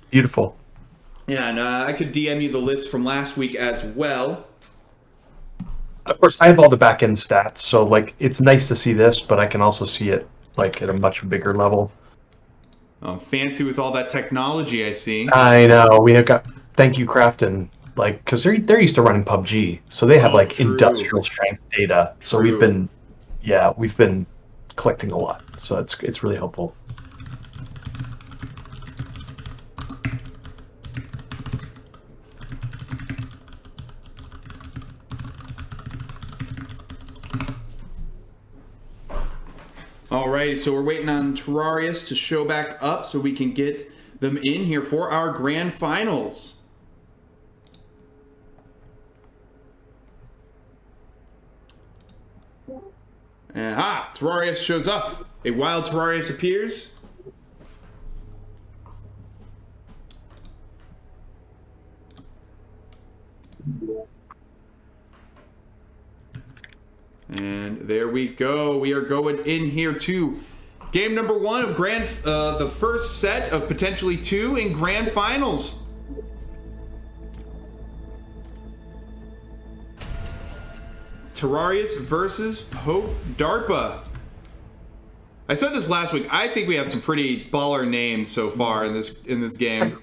Beautiful. Yeah, and I could DM you the list from last week as well. Of course, I have all the back end stats, so like it's nice to see this, but I can also see it like at a much bigger level. Fancy with all that technology, I see. I know we have got. Thank you, Crafton. Like, because they're used to running PUBG, so they have Oh, like true. industrial strength data. So True. we've been collecting a lot. So it's really helpful. Alrighty, so we're waiting on Terrarius to show back up so we can get them in here for our grand finals. Aha! Terrarius shows up. A wild Terrarius appears. And there we go. We are going in here to game number 1 of the first set of potentially 2 in grand finals. Terrarius versus Popedarpa. I said this last week. I think we have some pretty baller names so far in this game.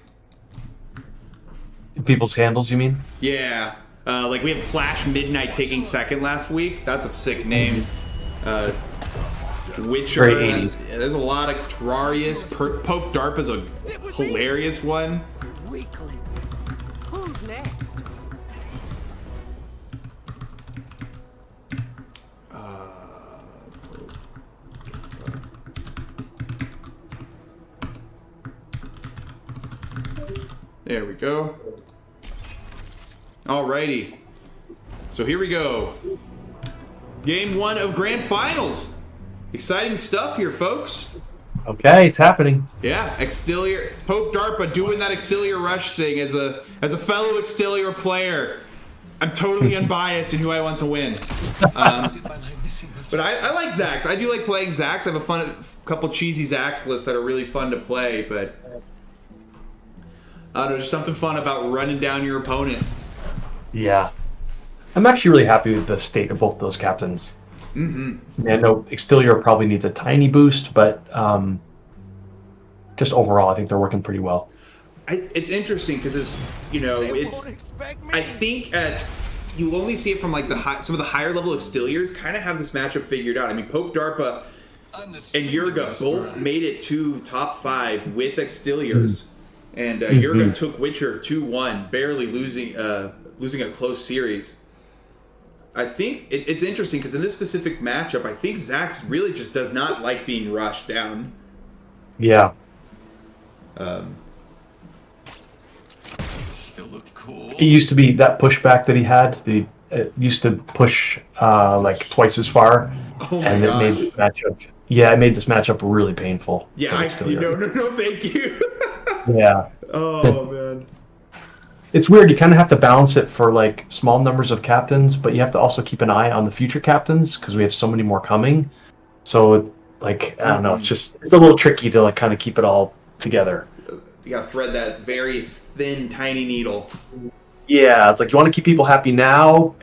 People's handles, you mean? Yeah. Like we have Flash Midnight taking second last week. That's a sick name. Witcher. Very 80s. There's a lot of Terrarius. Popedarpa's a hilarious one. Weaklings. Who's next? There we go. Alrighty. So here we go. Game 1 of Grand Finals. Exciting stuff here, folks. Okay, it's happening. Yeah, Extilior, Popedarpa doing that Extilior Rush thing as a fellow Extilior player. I'm totally unbiased in who I want to win. But I like Zax. I do like playing Zax. I have a couple cheesy Zax lists that are really fun to play, but I don't know, there's something fun about running down your opponent. Yeah. I'm actually really happy with the state of both those captains. Mm-hmm. I know Extilior probably needs a tiny boost, but just overall, I think they're working pretty well. It's interesting because I think you only see it from like some of the higher level Extiliors kind of have this matchup figured out. I mean, Popedarpa and Yurga both made it to top 5 with Extiliors, and Yurga took Witcher 2-1, barely losing a close series. I think it's interesting because in this specific matchup, I think Zax really just does not like being rushed down. Yeah. Still looked cool. It used to be that pushback that he had. It used to push like twice as far, Oh my and gosh. it made this matchup. Yeah, it made this matchup really painful. Yeah, no, thank you. Yeah. Oh man. It's weird. You kind of have to balance it for like small numbers of captains, but you have to also keep an eye on the future captains because we have so many more coming. So, like, I don't know. It's a little tricky to like kind of keep it all together. You gotta thread that very thin, tiny needle. Yeah, it's like you want to keep people happy now,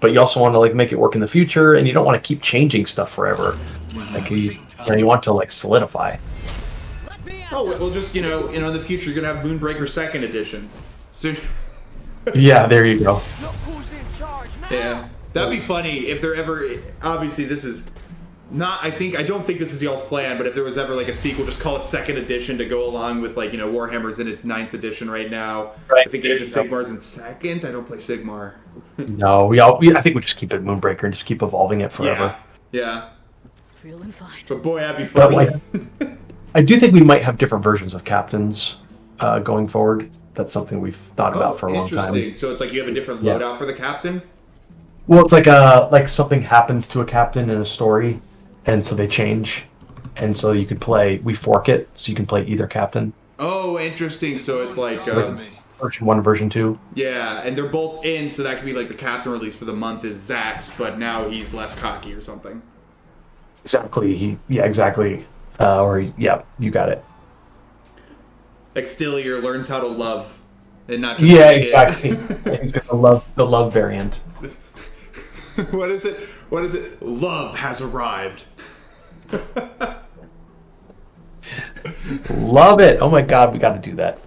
but you also want to like make it work in the future, and you don't want to keep changing stuff forever. Like you want to like solidify. Oh, well, just in the future, you're gonna have Moonbreaker Second Edition. So, Yeah, there you go. Look who's in charge now. yeah, that'd be funny if there ever. Obviously, this is not. I don't think this is y'all's plan. But if there was ever like a sequel, just call it Second Edition to go along with like Warhammer's in its 9th edition right now. Right. I think Age of Sigmar's in 2nd. I don't play Sigmar. No, I think we just keep it Moonbreaker and just keep evolving it forever. Yeah. Feeling fine. But boy, that'd be But funny. like, I do think we might have different versions of captains going forward. That's something we've thought about for a long time. Interesting. So it's like you have a different Yeah. loadout for the captain. Well, it's like something happens to a captain in a story, and so they change, and so you could play. We fork it, so you can play either captain. Oh, interesting. So it's like, Version 1, version 2. yeah, and they're both in, so that could be like the captain release for the month is Zax, but now he's less cocky or something. Exactly. Exactly. You got it. Extilior learns how to love, and not just Yeah, like exactly. He's got the love variant. What is it? What is it? Love has arrived. Love it. Oh my god, we got to do that.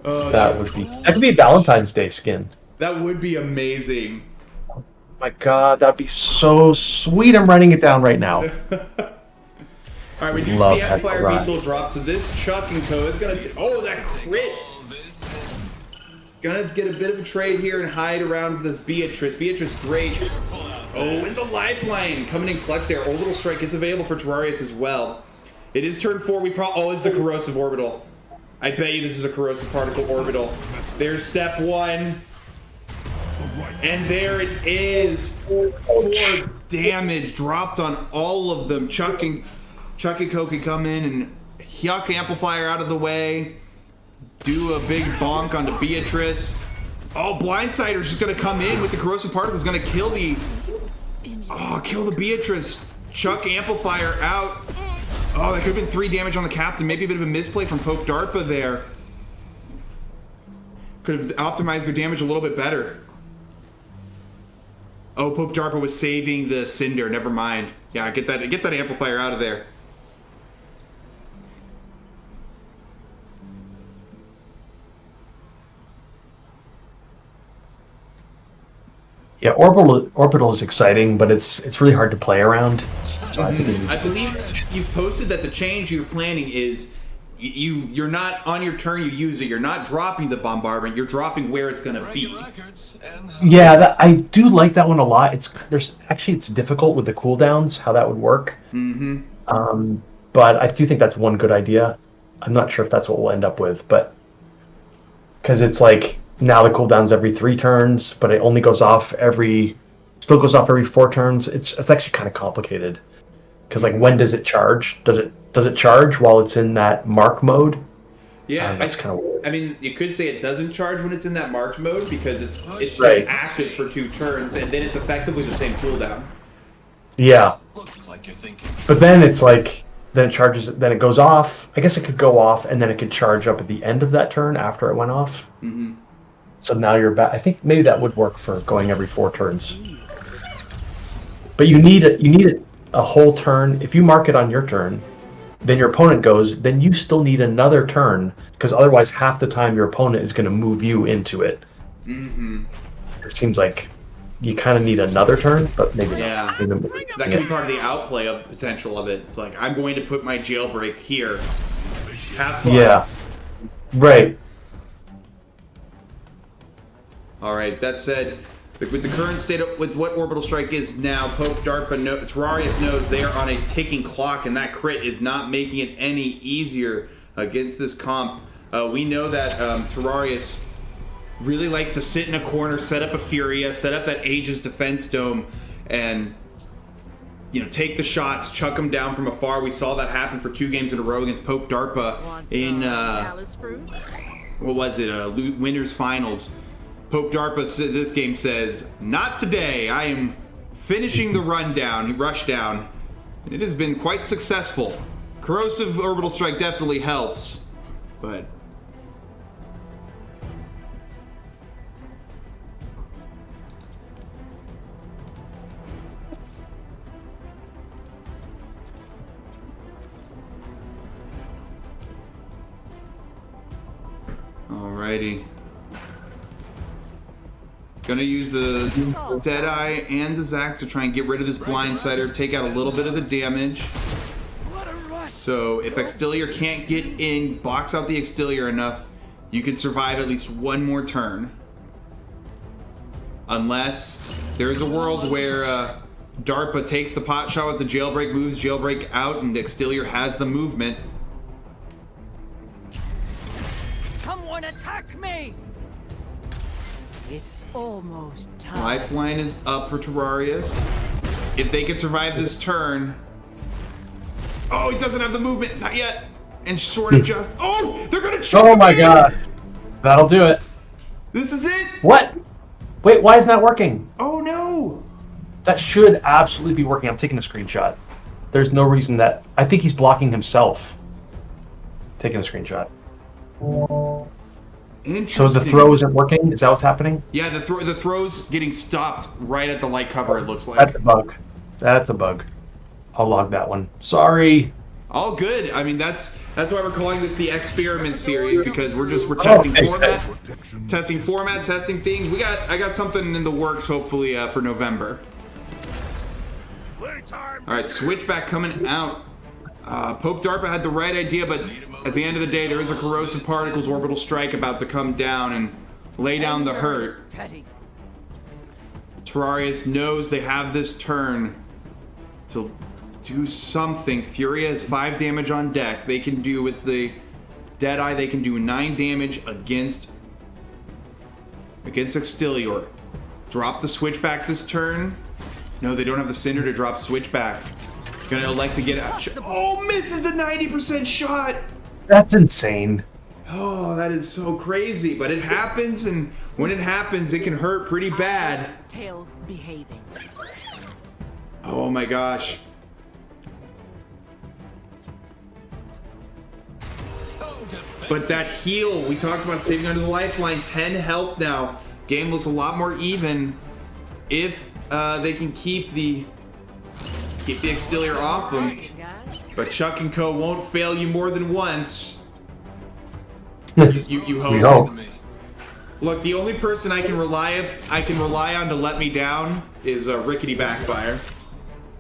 That could be a Valentine's Day skin. That would be amazing. Oh my god, that'd be so sweet. I'm writing it down right now. Alright, we do see the Amplifier Beetle drop, so this Chuck and Co. is gonna oh, that crit! Gonna get a bit of a trade here and hide around this Beatrice. Beatrice, great. Oh, and the Lifeline coming in clutch there. Orbital Strike is available for Terrarius as well. It is turn 4. Oh, it's a Corrosive Orbital. I bet you this is a Corrosive Particle Orbital. There's step 1. And there it is. 4 damage dropped on all of them. Chuck and Co can come in and yuck Amplifier out of the way. Do a big bonk onto Beatrice. Oh, Blindsider's just gonna come in with the Corrosive Particles. Gonna kill the... Oh, kill the Beatrice. Chuck Amplifier out. Oh, that could have been 3 damage on the Captain. Maybe a bit of a misplay from Popedarpa there. Could have optimized their damage a little bit better. Oh, Popedarpa was saving the Cinder. Never mind. Yeah, get that Amplifier out of there. Yeah, orbital is exciting, but it's really hard to play around. So I believe you posted that the change you're planning is you're not on your turn you use it. You're not dropping the bombardment. You're dropping where it's going to be. Yeah, I do like that one a lot. It's difficult with the cooldowns how that would work. But I do think that's one good idea. I'm not sure if that's what we'll end up with, but because it's like now the cooldown's every 3 turns, but it only goes off every 4 turns. It's actually kind of complicated. Because like, when does it charge? Does it charge while it's in that mark mode? Yeah, that's kind of weird. I mean, you could say it doesn't charge when it's in that marked mode because it's right. active for 2 turns, and then it's effectively the same cooldown. Yeah. But then it's like, then it charges, then it goes off. I guess it could go off, and then it could charge up at the end of that turn after it went off. So now you're back. I think maybe that would work for going every 4 turns. But you need a whole turn. If you mark it on your turn, then your opponent goes, then you still need another turn, because otherwise half the time your opponent is going to move you into it. It seems like you kind of need another turn, but maybe not. That could be part of the outplay of potential of it. It's like, I'm going to put my jailbreak here. Have fun. Yeah. Right. Alright, that said, with the current state of, with what Orbital Strike is now, Popedarpa, Terrarius knows they are on a ticking clock, and that crit is not making it any easier against this comp. We know that Terrarius really likes to sit in a corner, set up a Furia, set up that Aegis Defense Dome, and take the shots, chuck them down from afar. We saw that happen for 2 games in a row against Popedarpa in what was it? Winners Finals. Popedarpa this game says, "Not today. I am finishing the rushdown, and it has been quite successful. Corrosive Orbital Strike definitely helps, but." Alrighty. Gonna use the Deadeye and the Zax to try and get rid of this Blindsider, take out a little bit of the damage. So if Extilior can't get in, box out the Extilior enough, you can survive at least 1 more turn. Unless there's a world where DARPA takes the pot shot with the Jailbreak, moves Jailbreak out, and Extilior has the movement. Someone attack me! It's almost time. Lifeline is up for Terrarius. If they can survive this turn... Oh, he doesn't have the movement. Not yet. And sort of just... Oh, they're going to choke him my in. god. That'll do it. This is it. What? Wait, why isn't that working? Oh, no. That should absolutely be working. I'm taking a screenshot. There's no reason that... I think he's blocking himself. taking a screenshot. Interesting. So the throw isn't working? Is that what's happening? Yeah, the throw's getting stopped right at the light cover, it looks like. That's a bug. That's a bug. I'll log that one. Sorry. All good. I mean, that's why we're calling this the EXTperiment series, because we're testing format, testing things. I got something in the works, hopefully for November. All right, Switchback coming out. Popedarpa had the right idea, but at the end of the day, there is a corrosive particles orbital strike about to come down and lay down the hurt. Terrarius knows they have this turn to do something. Furia has 5 damage on deck. They can do with the Deadeye, they can do 9 damage against Extilior. Drop the Switchback this turn. No, they don't have the Cinder to drop Switchback. Gonna elect to get out. Oh, misses the 90% shot! That's insane. Oh, that is so crazy, but it happens, and when it happens, it can hurt pretty bad. Tails behaving. Oh my gosh. But that heal, we talked about saving under the lifeline, 10 health now. Game looks a lot more even if they can keep the Extilior off them. But Chuck and Co. won't fail you more than once. You hope. We hope. Look, the only person I can rely on to let me down is Rickety Backfire.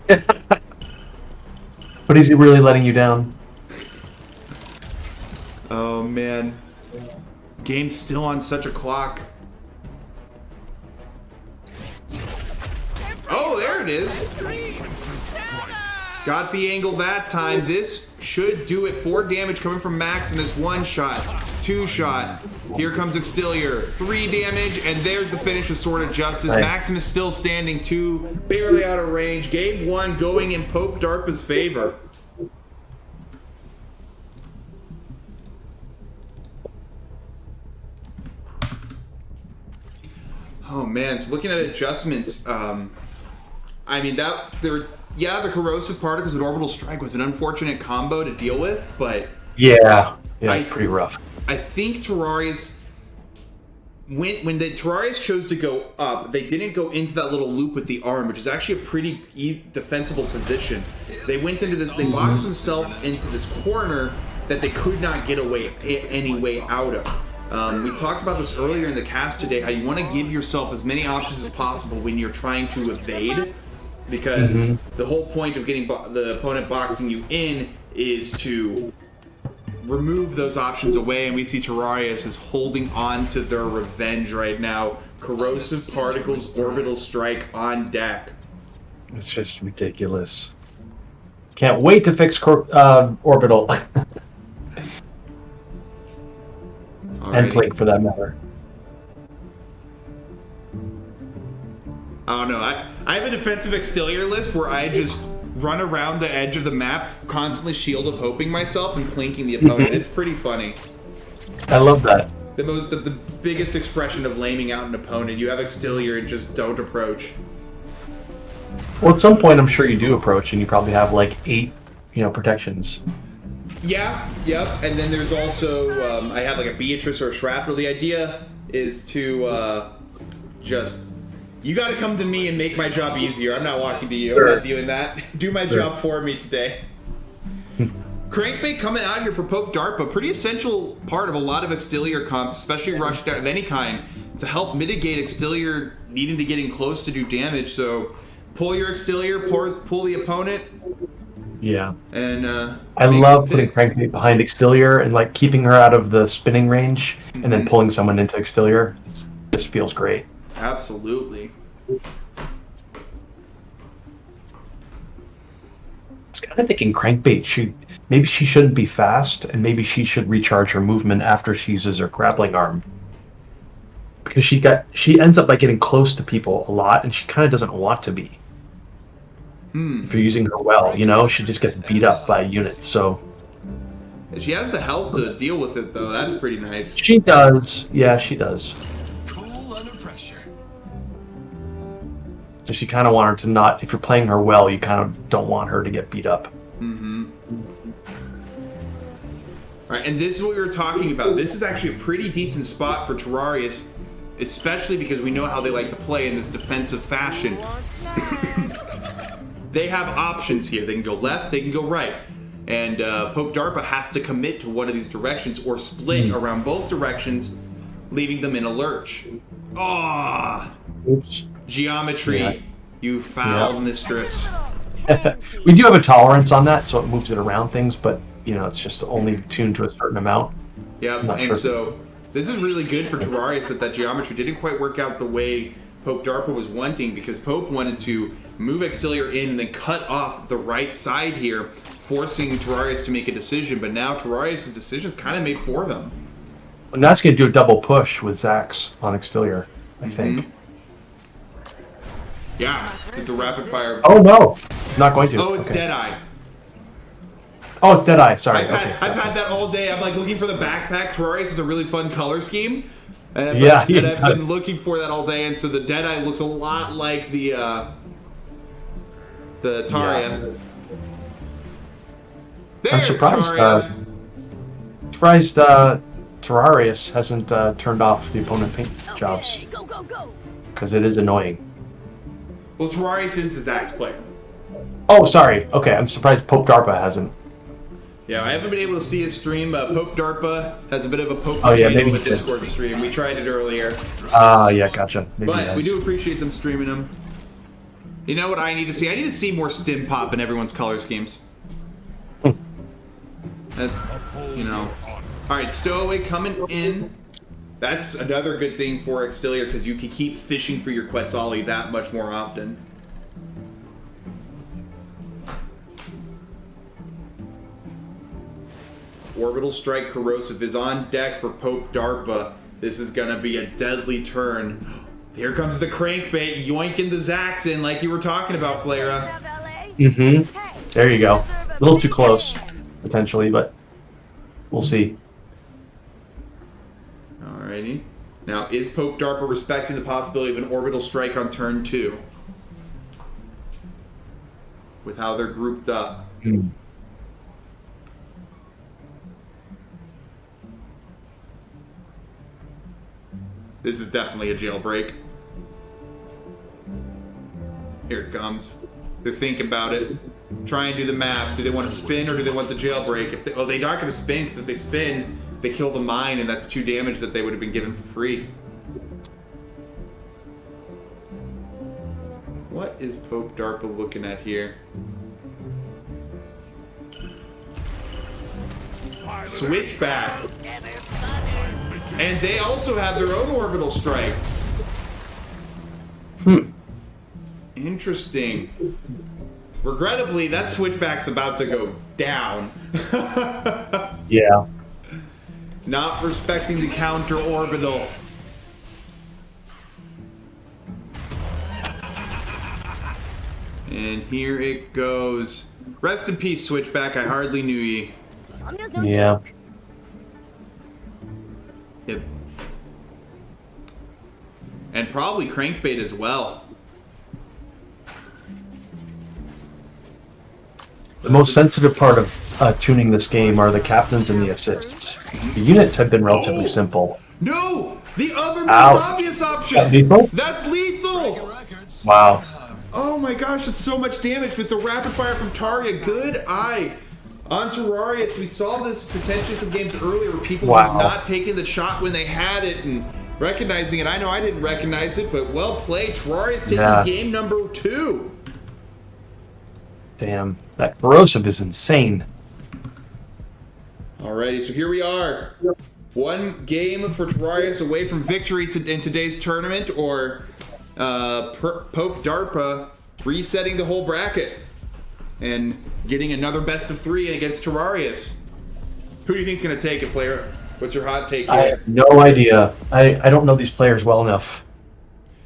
But is he really letting you down? Oh man, game's still on such a clock. Oh, there it is. Got the angle that time. This should do it. 4 damage coming from Maximus. 1 shot, 2 shot. Here comes Extilior. 3 damage, and there's the finish with Sword of Justice. Right. Maximus still standing 2, barely out of range. Game 1 going in Popedarpa's favor. Oh man, so looking at adjustments, I mean the corrosive particles and orbital strike was an unfortunate combo to deal with, but Yeah, it's pretty rough. I think Terrarius, when the Terrarius chose to go up, they didn't go into that little loop with the arm, which is actually a pretty defensible position. They went into this, they boxed themselves into this corner that they could not get any way out of. We talked about this earlier in the cast today, how you want to give yourself as many options as possible when you're trying to evade, because the whole point of getting the opponent boxing you in is to remove those options away, and we see Terrarius is holding on to their revenge right now. Corrosive Particles Orbital Strike on deck. It's just ridiculous. Can't wait to fix Orbital. And Blink, for that matter. I don't know. I have a defensive Extilior list where I just run around the edge of the map, constantly Shield of Hoping myself and plinking the opponent. It's pretty funny. I love that. The biggest expression of laming out an opponent. You have Extilior and just don't approach. Well, at some point, I'm sure you do approach, and you probably have like 8, protections. Yeah, yep. And then there's also I have like a Beatrice or a Shrapnel. The idea is to just, you got to come to me and make my job easier. I'm not walking to you. Sure. I'm not doing that. Do my job for me today. Crankbait coming out here for Popedarpa, pretty essential part of a lot of Extilior comps, especially rush of any kind, to help mitigate Extilior needing to get in close to do damage. So pull your Extilior, pull the opponent. Yeah. And I love putting Crankbait behind Extilior and like keeping her out of the spinning range, and then pulling someone into Extilior. It just feels great. Absolutely. I was kind of thinking Crankbait maybe she shouldn't be fast, and maybe she should recharge her movement after she uses her grappling arm. Because she ends up like getting close to people a lot, and she kind of doesn't want to be. If you're using her well, she just gets beat up by units. So she has the health to deal with it, though. That's pretty nice. She does. Yeah, she does. Cool under pressure. Just you kind of want her to not. If you're playing her well, you kind of don't want her to get beat up. All right, and this is what we were talking about. This is actually a pretty decent spot for Terrarius, especially because we know how they like to play in this defensive fashion. They have options here. They can go left, they can go right. And Popedarpa has to commit to one of these directions or split around both directions, leaving them in a lurch. Ah! Oops. Geometry, Yeah. you foul mistress. We do have a tolerance on that, so it moves it around things, but you know, it's just only tuned to a certain amount. Yep, and sure. so this is really good for Terrarius that geometry didn't quite work out the way Popedarpa was wanting, because Pope wanted to move Extilior in and then cut off the right side here, forcing Terrarius to make a decision, but now Terrarius' decision is kind of made for them. And that's going to do a double push with Zax on Extilior, I think. Yeah, with the rapid fire. Oh no, it's not going to. Oh, it's Okay. Deadeye. Oh, it's Deadeye. Sorry. I've had that all day. I'm like looking for the backpack. Terrarius is a really fun color scheme. And I've been looking for that all day, and so the Deadeye looks a lot like the Taria. Yeah. There's I'm surprised. Taria. Surprised Terrarius hasn't turned off the opponent paint jobs, Okay, go, go, go. because it is annoying. Well, Terrarius is the Zax player. Oh, sorry. Okay, I'm surprised Popedarpa hasn't. Yeah, I haven't been able to see his stream. Popedarpa has a bit of a Pope Oh, yeah, potato maybe in he the did. Discord stream. We tried it earlier. Yeah, gotcha. Maybe But we he has. do appreciate them streaming them. You know what I need to see? I need to see more stim pop in everyone's color schemes. That, you know. Alright, Stowaway coming in. That's another good thing for Extilior, because you can keep fishing for your Quetzali that much more often. Orbital Strike Corrosive is on deck for Popedarpa. This is gonna be a deadly turn. Here comes the crankbait, yoinking the Zax in like you were talking about, Flaira. There you go. A little too close, potentially, but we'll see. Alrighty. Now, is Popedarpa respecting the possibility of an orbital strike on turn 2? With how they're grouped up. This is definitely a jailbreak. Here it comes. They're thinking about it. Try and do the math. Do they want to spin or do they want the jailbreak? If they're not going to spin, because if they spin, they kill the mine, and that's 2 damage that they would have been given for free. What is Popedarpa looking at here? Switchback. And they also have their own orbital strike. Interesting. Regrettably, that switchback's about to go down. Yeah. Not respecting the counter orbital. And here it goes. Rest in peace, Switchback. I hardly knew ye. Yeah. Yep. And probably Crankbait as well. The most sensitive part of tuning this game are the captains and the assists. The units have been relatively simple. No! The other most Ow. obvious option! That lethal? That's lethal! Records. Wow. Oh my gosh, that's so much damage with the rapid fire from Taria. Good eye. On Terrarius, we saw this potentially some games earlier where people Wow. just not taking the shot when they had it and recognizing it. I know I didn't recognize it, but well played. Terrarius taking Yeah. game number 2. Damn. That corrosive is insane. Alrighty, so here we are. One game for Terrarius away from victory in today's tournament, or Popedarpa resetting the whole bracket and getting another best of 3 against Terrarius. Who do you think's going to take it, player? What's your hot take I here? have no idea. I don't know these players well enough.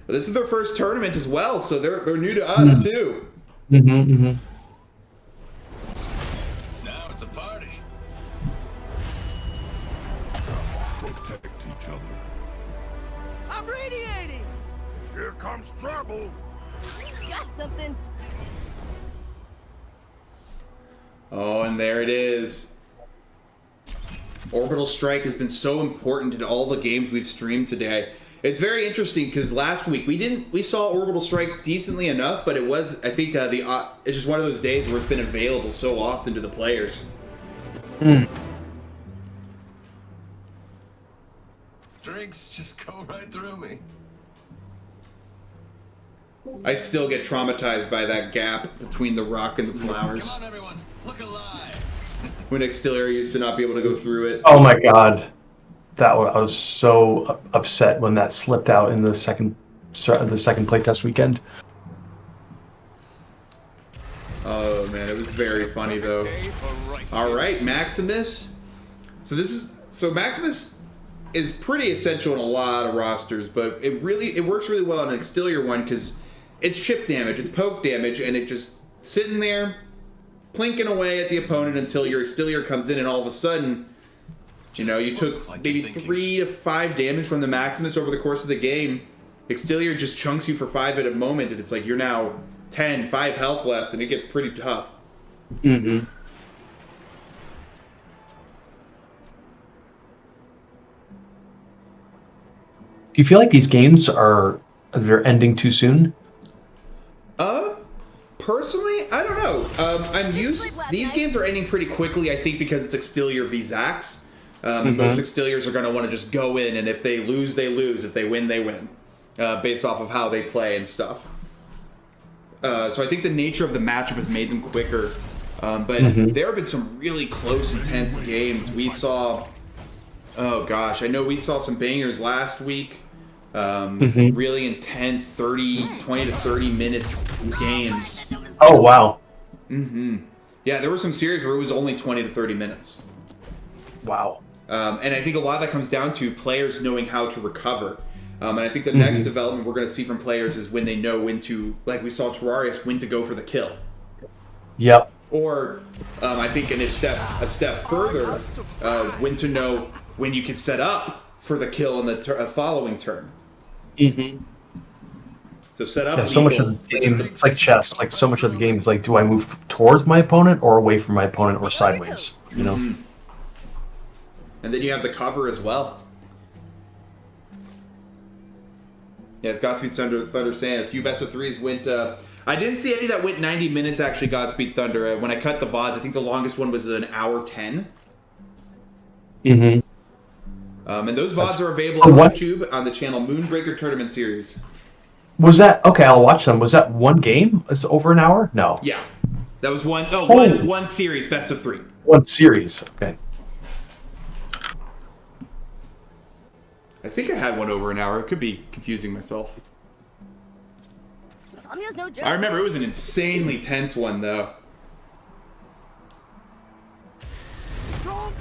This is their first tournament as well, so they're new to us too. Now it's a party. Protect each other. I'm radiating. Here comes trouble. Got something. Oh, and there it is. Orbital Strike has been so important in all the games we've streamed today. It's very interesting because last week we saw Orbital Strike decently enough, but it was, I think, it's just one of those days where it's been available so often to the players. Drinks just go right through me. I still get traumatized by that gap between the rock and the flowers. Come on, everyone, look alive. When Extiller used to not be able to go through it. Oh my god, I was so upset when that slipped out in the second playtest weekend. Oh man, it was very funny though. All right, Maximus. So Maximus is pretty essential in a lot of rosters, but it works really well in an Extiller one because it's chip damage, it's poke damage, and it just sitting there plinking away at the opponent until your Extiller comes in, and all of a sudden, you know, you took maybe 3 to 5 damage from the Maximus over the course of the game. Extiller just chunks you for 5 at a moment, and it's like you're now 10, 5 health left, and it gets pretty tough. Mm-hmm. Do you feel like these games they're ending too soon? Personally, I don't know. These games are ending pretty quickly, I think, because it's Extiller v Zax. Most Extillers are going to want to just go in, and if they lose, they lose. If they win, they win. Based off of how they play and stuff. So I think the nature of the matchup has made them quicker. But there have been some really close, intense games. We saw... Oh, gosh. I know we saw some bangers last week. Really intense 20 to 30 minutes games. Oh, wow. Yeah, there were some series where it was only 20 to 30 minutes. Wow. And I think a lot of that comes down to players knowing how to recover. And I think the next development we're going to see from players is when they know when to, like we saw Terrarius, when to go for the kill. Yep. Or I think in a step further, when to know when you can set up for the kill in the following turn. So set up. Yeah, so much of the game, it's like chess. Like so much of the game is like, do I move towards my opponent or away from my opponent or sideways? You know. And then you have the cover as well. Yeah, it's Godspeed Thunder saying a few best of threes went. I didn't see any that went 90 minutes. Actually, Godspeed Thunder. When I cut the VODs, I think the longest one was an hour 10. And those VODs are available on YouTube on the channel Moonbreaker Tournament Series. Was that okay? I'll watch them. Was that one game? Is it over an hour? No. Yeah, that was one series, best of 3. One series. Okay. I think I had one over an hour. It could be confusing myself. I remember it was an insanely tense one, though.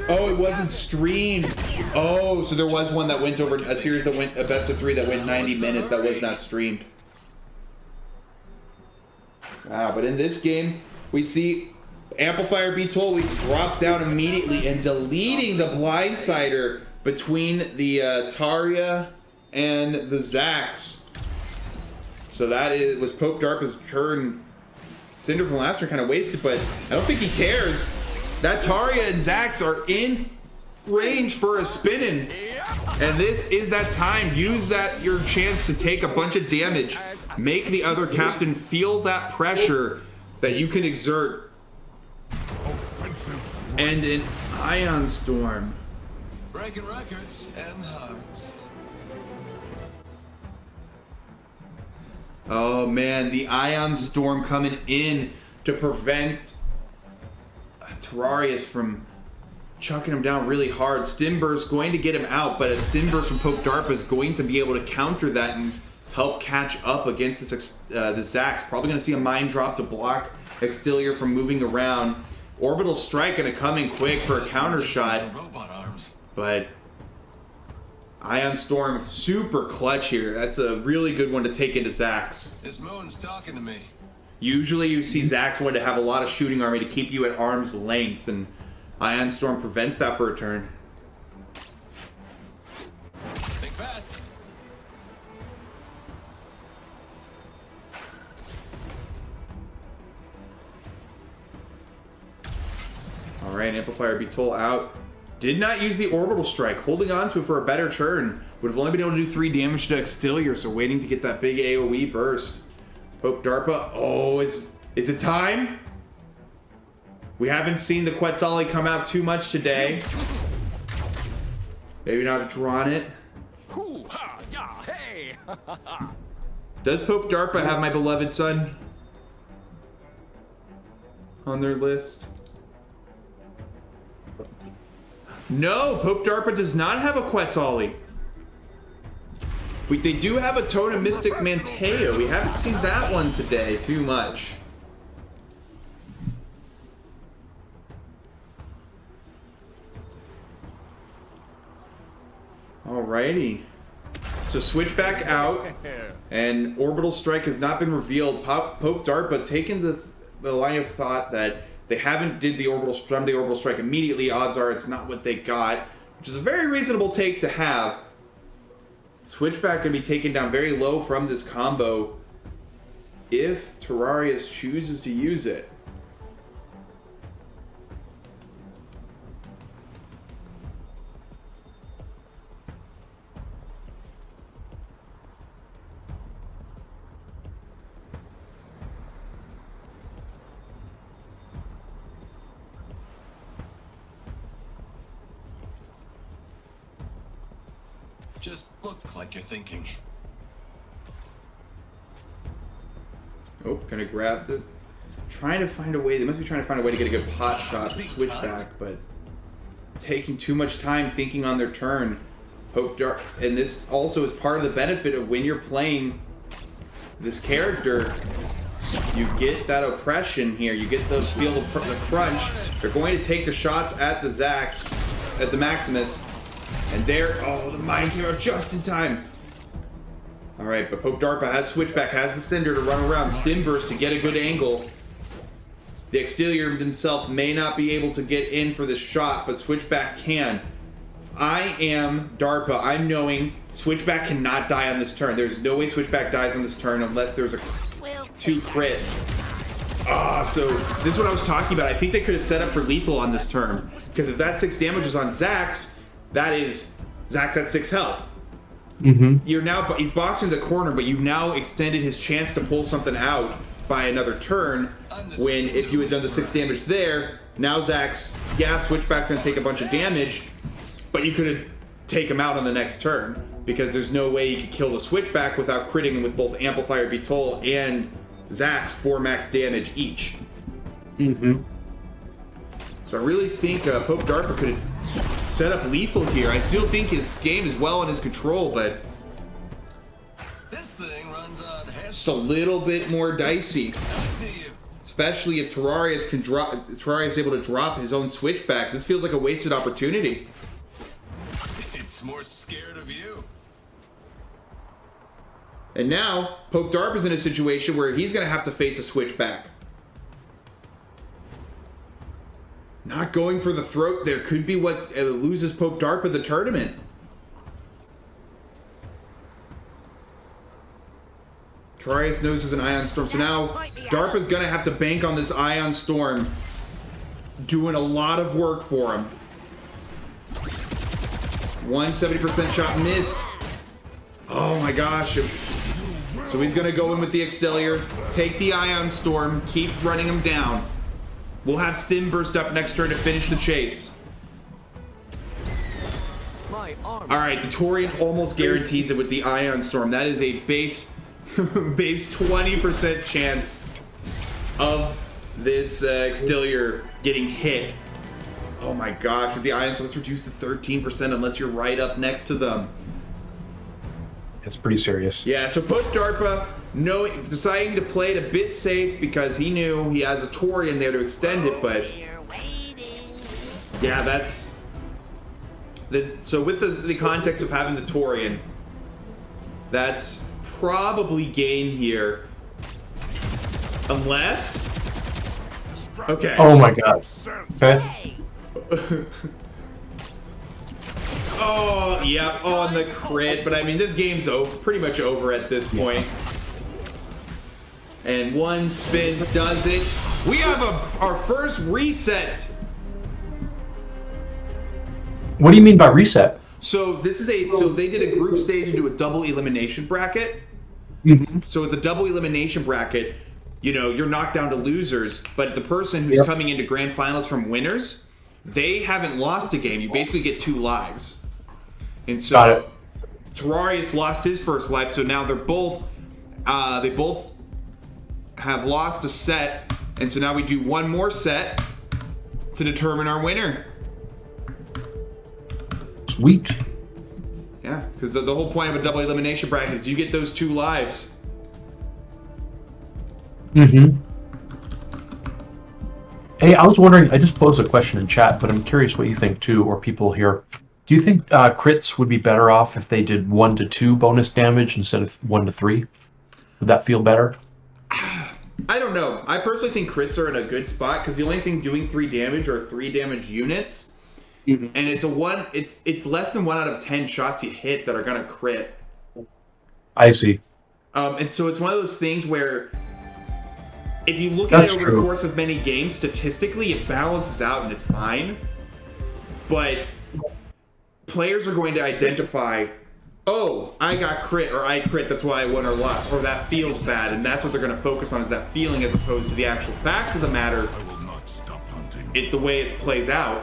Oh, it wasn't streamed. Oh, so there was one that went over a series that went a best of 3 that went 90 minutes that was not streamed. Wow, but in this game, we see Amplifier be told we dropped down immediately and deleting the blindsider between the Tarja and the Zax. So that was Popedarpa's turn. Cinder from last turn kind of wasted, but I don't think he cares. That Tarja and Zax are in range for a spinning. And this is that time. Use your chance to take a bunch of damage. Make the other captain feel that pressure that you can exert. And an Ion Storm. Breaking records and hearts. Oh man, the Ion Storm coming in to prevent Terrarius from chucking him down really hard. Stimbur's going to get him out, but a Stimburst from Popedarpa is going to be able to counter that and help catch up against the Zax. Probably going to see a Mind Drop to block Extiller from moving around. Orbital Strike going to come in quick for a counter shot. Robot arms. But Ion Storm, super clutch here. That's a really good one to take into Zax. This moon's talking to me. Usually you see Zax want to have a lot of shooting army to keep you at arm's length, and Ion Storm prevents that for a turn. Think fast. Alright, Amplifier Beatol out. Did not use the orbital strike, holding on to it for a better turn. Would have only been able to do 3 damage to Extilior, so waiting to get that big AoE burst. Popedarpa, oh, is it time? We haven't seen the Quetzali come out too much today. Maybe not have drawn it. Does Popedarpa have my beloved son on their list? No, Popedarpa does not have a Quetzali. They do have a Totem Mystic Manteo. We haven't seen that one today too much. Alrighty. So switchback out, and Orbital Strike has not been revealed. Popedarpa taking the line of thought that they haven't did the Orbital Strike immediately. Odds are it's not what they got, which is a very reasonable take to have. Switchback going to be taken down very low from this combo if Terrarius chooses to use it. Just look like you're thinking. Oh, gonna grab this. Trying to find a way. They must be trying to find a way to get a good pot shot to switch back, but taking too much time thinking on their turn. And this also is part of the benefit of when you're playing this character. You get that oppression here. You get those feel the crunch. They're going to take the shots at the Zax, at the Maximus. And there, oh, the Mind came out just in time. All right, but Popedarpa has Switchback, has the Cinder to run around, Stim Burst to get a good angle. The Extilior himself may not be able to get in for this shot, but Switchback can. If I am DARPA, I'm knowing Switchback cannot die on this turn. There's no way Switchback dies on this turn unless there's 2 crits. So this is what I was talking about. I think they could have set up for lethal on this turn, because if that 6 damage is on Zax, that is Zax at 6 health. You're now, he's boxing the corner, but you've now extended his chance to pull something out by another turn. When if you had done the 6 damage there, now Zax, yeah, Switchback's gonna take a bunch of damage, but you could take him out on the next turn because there's no way you could kill the Switchback without critting him with both Amplifier Beatol and Zax 4 max damage each. So I really think Popedarpa could have set up lethal here. I still think his game is well in his control, but This thing runs on just a little bit more dicey. Especially if Terrarius can drop. Terrarius is able to drop his own Switchback. This feels like a wasted opportunity. It's more scared of you. And now Popedarpa's in a situation where he's gonna have to face a Switchback. Not going for the throat there could be what loses Popedarpa the tournament. Terrarius knows there's an Ion Storm, so now DARPA's gonna have to bank on this Ion Storm doing a lot of work for him. 170% shot missed. Oh my gosh. So he's gonna go in with the Extilior, take the Ion Storm, keep running him down. We'll have Stim Burst up next turn to finish the chase. Alright, the Torian almost guarantees it with the Ion Storm. That is a base 20% chance of this Extilior getting hit. Oh my gosh, with the Ion Storm, it's reduced to 13% unless you're right up next to them. It's pretty serious. Yeah, so Popedarpa deciding to play it a bit safe because he knew he has a Torian there to extend it, but yeah, that's so with the context of having the Torian, that's probably gain here, unless okay. Oh my god. Okay. Oh, yeah, on the crit, but I mean, this game's pretty much over at this point. And one spin does it. We have our first reset. What do you mean by reset? So they did a group stage into a double elimination bracket. Mm-hmm. So with the double elimination bracket, you're knocked down to losers, but the person who's coming into grand finals from winners, they haven't lost a game. You basically get 2 lives. And so Terrarius lost his first life, so now they both have lost a set, and so now we do one more set to determine our winner. Sweet. Yeah, because the whole point of a double elimination bracket is you get those 2 lives. Mm-hmm. Hey, I was wondering, I just posed a question in chat, but I'm curious what you think too, or people here. Do you think crits would be better off if they did 1 to 2 bonus damage instead of 1 to 3? Would that feel better? I don't know. I personally think crits are in a good spot because the only thing doing 3 damage are 3 damage units. Mm-hmm. And it's less than 1 out of 10 shots you hit that are gonna crit. I see. And so it's one of those things where if you look at it over the course of many games, statistically it balances out and it's fine. But players are going to identify, oh, I got crit or I crit, that's why I won or lost, or that feels bad, and that's what they're going to focus on, is that feeling as opposed to the actual facts of the matter. I will not stop hunting. The way it plays out.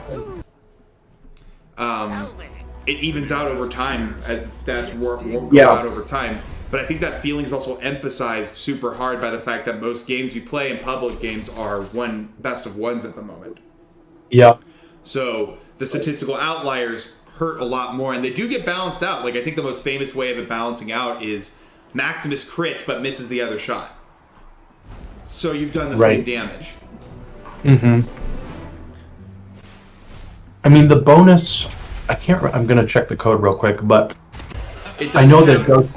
It evens out over time as the stats go out over time. But I think that feeling is also emphasized super hard by the fact that most games we play in public games are best of ones at the moment. Yeah. So the statistical outliers hurt a lot more, and they do get balanced out. Like, I think the most famous way of it balancing out is Maximus crits but misses the other shot. So you've done the same damage. Mm-hmm. I mean, the bonus, I'm going to check the code real quick, but I know that it goes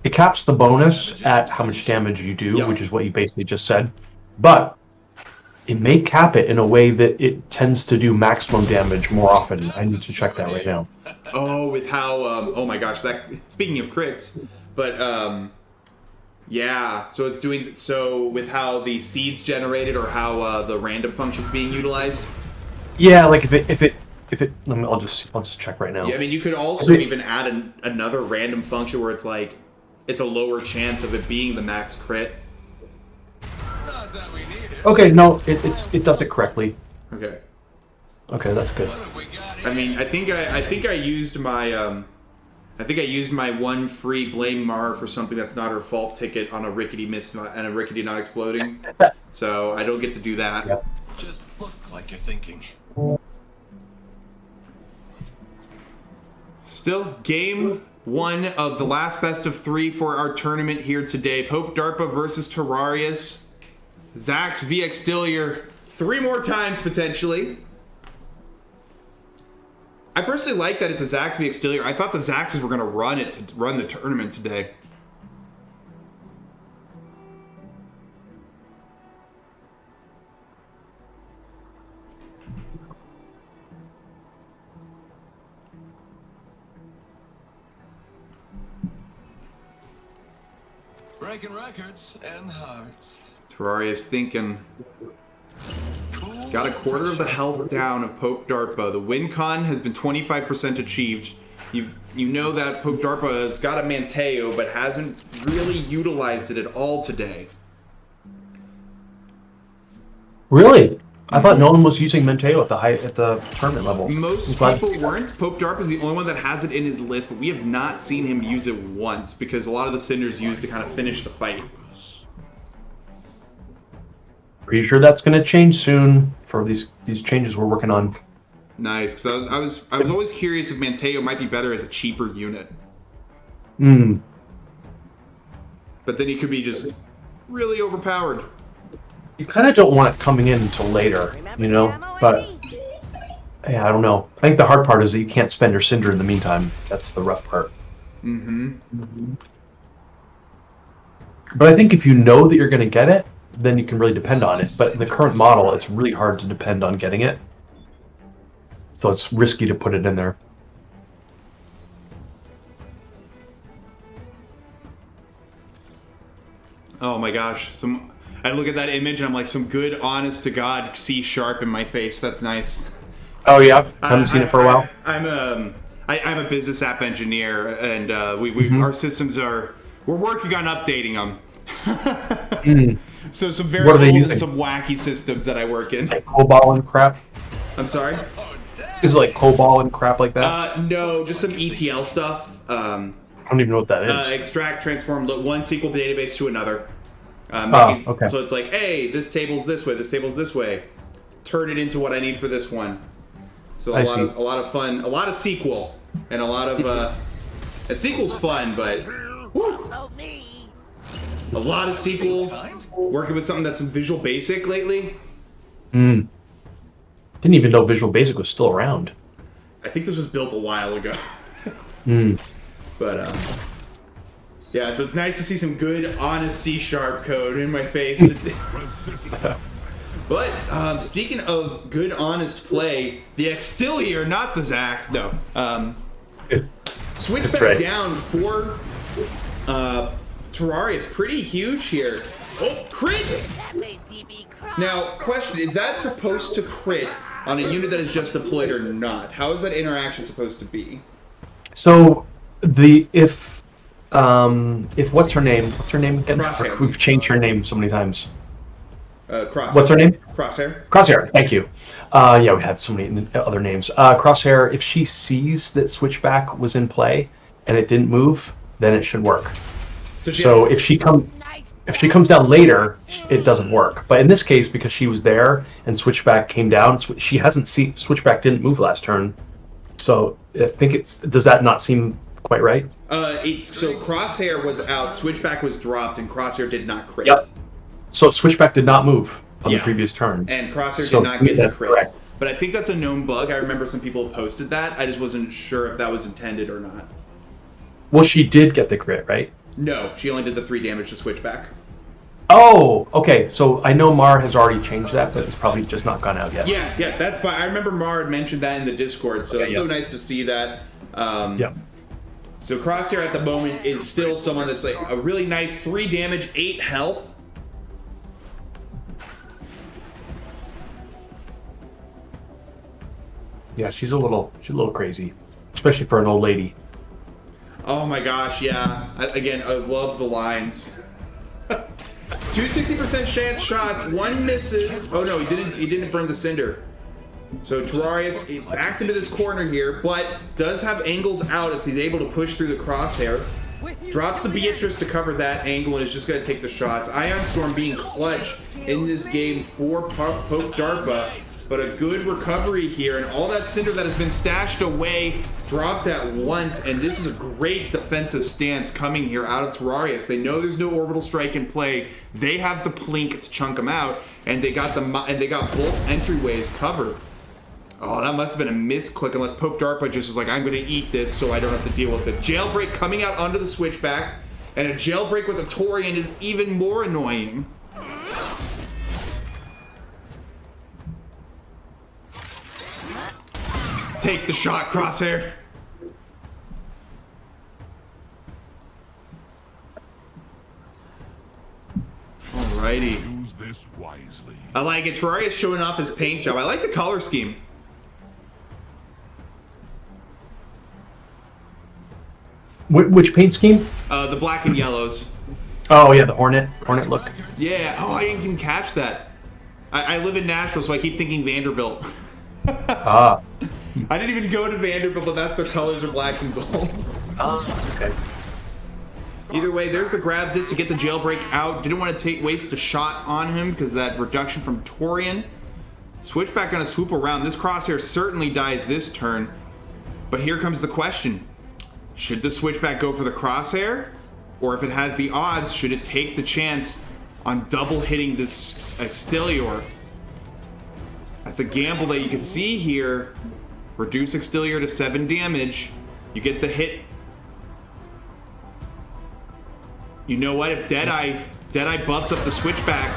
it caps the bonus at how much damage you do, which is what you basically just said. But it may cap it in a way that it tends to do maximum damage more often. I need to check that right now. Oh, with how, oh my gosh, speaking of crits, but, yeah, so it's doing, so with how the seeds generated or how the random function's being utilized? Yeah, like if it, I'll just check right now. Yeah, I mean, you could also even add another random function where it's like, it's a lower chance of it being the max crit. Not that we need it. Okay, no, it does it correctly. Okay. Okay, that's good. What have we got I mean, here? I think I used my one free blame Mara for something that's not her fault ticket on a rickety miss and a rickety not exploding. So I don't get to do that. Yep. Just look like you're thinking. Still, game 1 of the last best of 3 for our tournament here today. Popedarpa versus Terrarius. Zax v EXTilier 3 more times potentially. I personally like that it's a Zax v EXTilier. I thought the Zaxes were going to run the tournament today. Breaking records and hearts. Terrarius thinking. Got a quarter of the health down of Popedarpa. The win con has been 25% achieved. You know that Popedarpa has got a Manteo, but hasn't really utilized it at all today. Really? I thought no one was using Manteo at the tournament level. Most people weren't. Popedarpa is the only one that has it in his list, but we have not seen him use it once because a lot of the Cinders used to kind of finish the fight. Pretty sure that's going to change soon for these changes we're working on. Nice, because I was always curious if Manteo might be better as a cheaper unit. Hmm. But then he could be just really overpowered. You kind of don't want it coming in until later, you know? But, yeah, I don't know. I think the hard part is that you can't spend your Cinder in the meantime. That's the rough part. Mm-hmm. But I think if you know that you're going to get it, then you can really depend on it. But in the current model, it's really hard to depend on getting it. So it's risky to put it in there. Oh my gosh. I look at that image and I'm like, some good, honest to God C# in my face. That's nice. Oh yeah, haven't seen it for a while. I'm a business app engineer, and our systems we're working on updating them. So some very What are they old using? and some wacky systems that I work in. Like COBOL and crap. I'm sorry. Is it like COBOL and crap like that? No, just some ETL stuff. I don't even know what that is. Extract, transform one SQL database to another. Okay. So it's like, hey, this table's this way, this table's this way. Turn it into what I need for this one. So a lot of fun, a lot of SQL, and a lot of SQL's fun, but woo, a lot of SQL. Working with something that's some Visual Basic lately. Didn't even know Visual Basic was still around. I think this was built a while ago. But yeah, so it's nice to see some good, honest C# code in my face. But speaking of good, honest play, the Extilier, not the Zax, no. Switchback down for Terrarius, pretty huge here. Oh, crit! Now, question, is that supposed to crit on a unit that is just deployed or not? How is that interaction supposed to be? So if what's her name? What's her name again? Crosshair. We've changed her name so many times. Crosshair. What's her name? Crosshair. Crosshair. Thank you. Yeah, we had so many other names. Crosshair. If she sees that Switchback was in play and it didn't move, then it should work. So if she comes down later, it doesn't work. But in this case, because she was there and Switchback came down, she hasn't seen Switchback didn't move last turn. So I think does that not seem quite right? So Crosshair was out, Switchback was dropped, and Crosshair did not crit. Yep. So Switchback did not move on the previous turn. And Crosshair did not get the crit. Correct. But I think that's a known bug. I remember some people posted that. I just wasn't sure if that was intended or not. Well, she did get the crit, right? No, she only did the 3 damage to Switchback. Oh, okay. So I know Mar has already changed that, but it's probably just not gone out yet. Yeah, that's fine. I remember Mar had mentioned that in the Discord, so it's so nice to see that. Yeah. So Crosshair at the moment is still someone that's like a really nice 3 damage, 8 health. Yeah, she's a little crazy, especially for an old lady. Oh my gosh, yeah. Again, I love the lines. It's 260% chance shots, 1 misses. Oh no, he didn't burn the cinder. So Terrarius backed into this corner here, but does have angles out if he's able to push through the Crosshair. Drops the Beatrice to cover that angle and is just going to take the shots. Ion Storm being clutch in this game for Popedarpa, but a good recovery here, and all that cinder that has been stashed away dropped at once, and this is a great defensive stance coming here out of Terrarius. They know there's no orbital strike in play. They have the plink to chunk them out, and they got both entryways covered. Oh, that must have been a misclick unless Popedarpa just was like, I'm going to eat this so I don't have to deal with it. Jailbreak coming out onto the Switchback, and a jailbreak with a Torian is even more annoying. Take the shot, Crosshair. Alrighty. Use this wisely. I like it. Terrarius showing off his paint job. I like the color scheme. Which paint scheme? The black and yellows. Oh yeah, the Hornet look. Yeah. Oh, I didn't even catch that. I live in Nashville, so I keep thinking Vanderbilt. Ah. I didn't even go to Vanderbilt, but that's their colors are black and gold. Oh, okay. Either way, there's the grab disc to get the jailbreak out. Didn't want to waste a shot on him because that reduction from Torian. Switchback gonna swoop around. This Crosshair certainly dies this turn. But here comes the question. Should the Switchback go for the Crosshair? Or if it has the odds, should it take the chance on double hitting this Extilior? That's a gamble that you can see here. Reduce Extilior to 7 damage. You get the hit. You know what? If Deadeye buffs up the Switchback.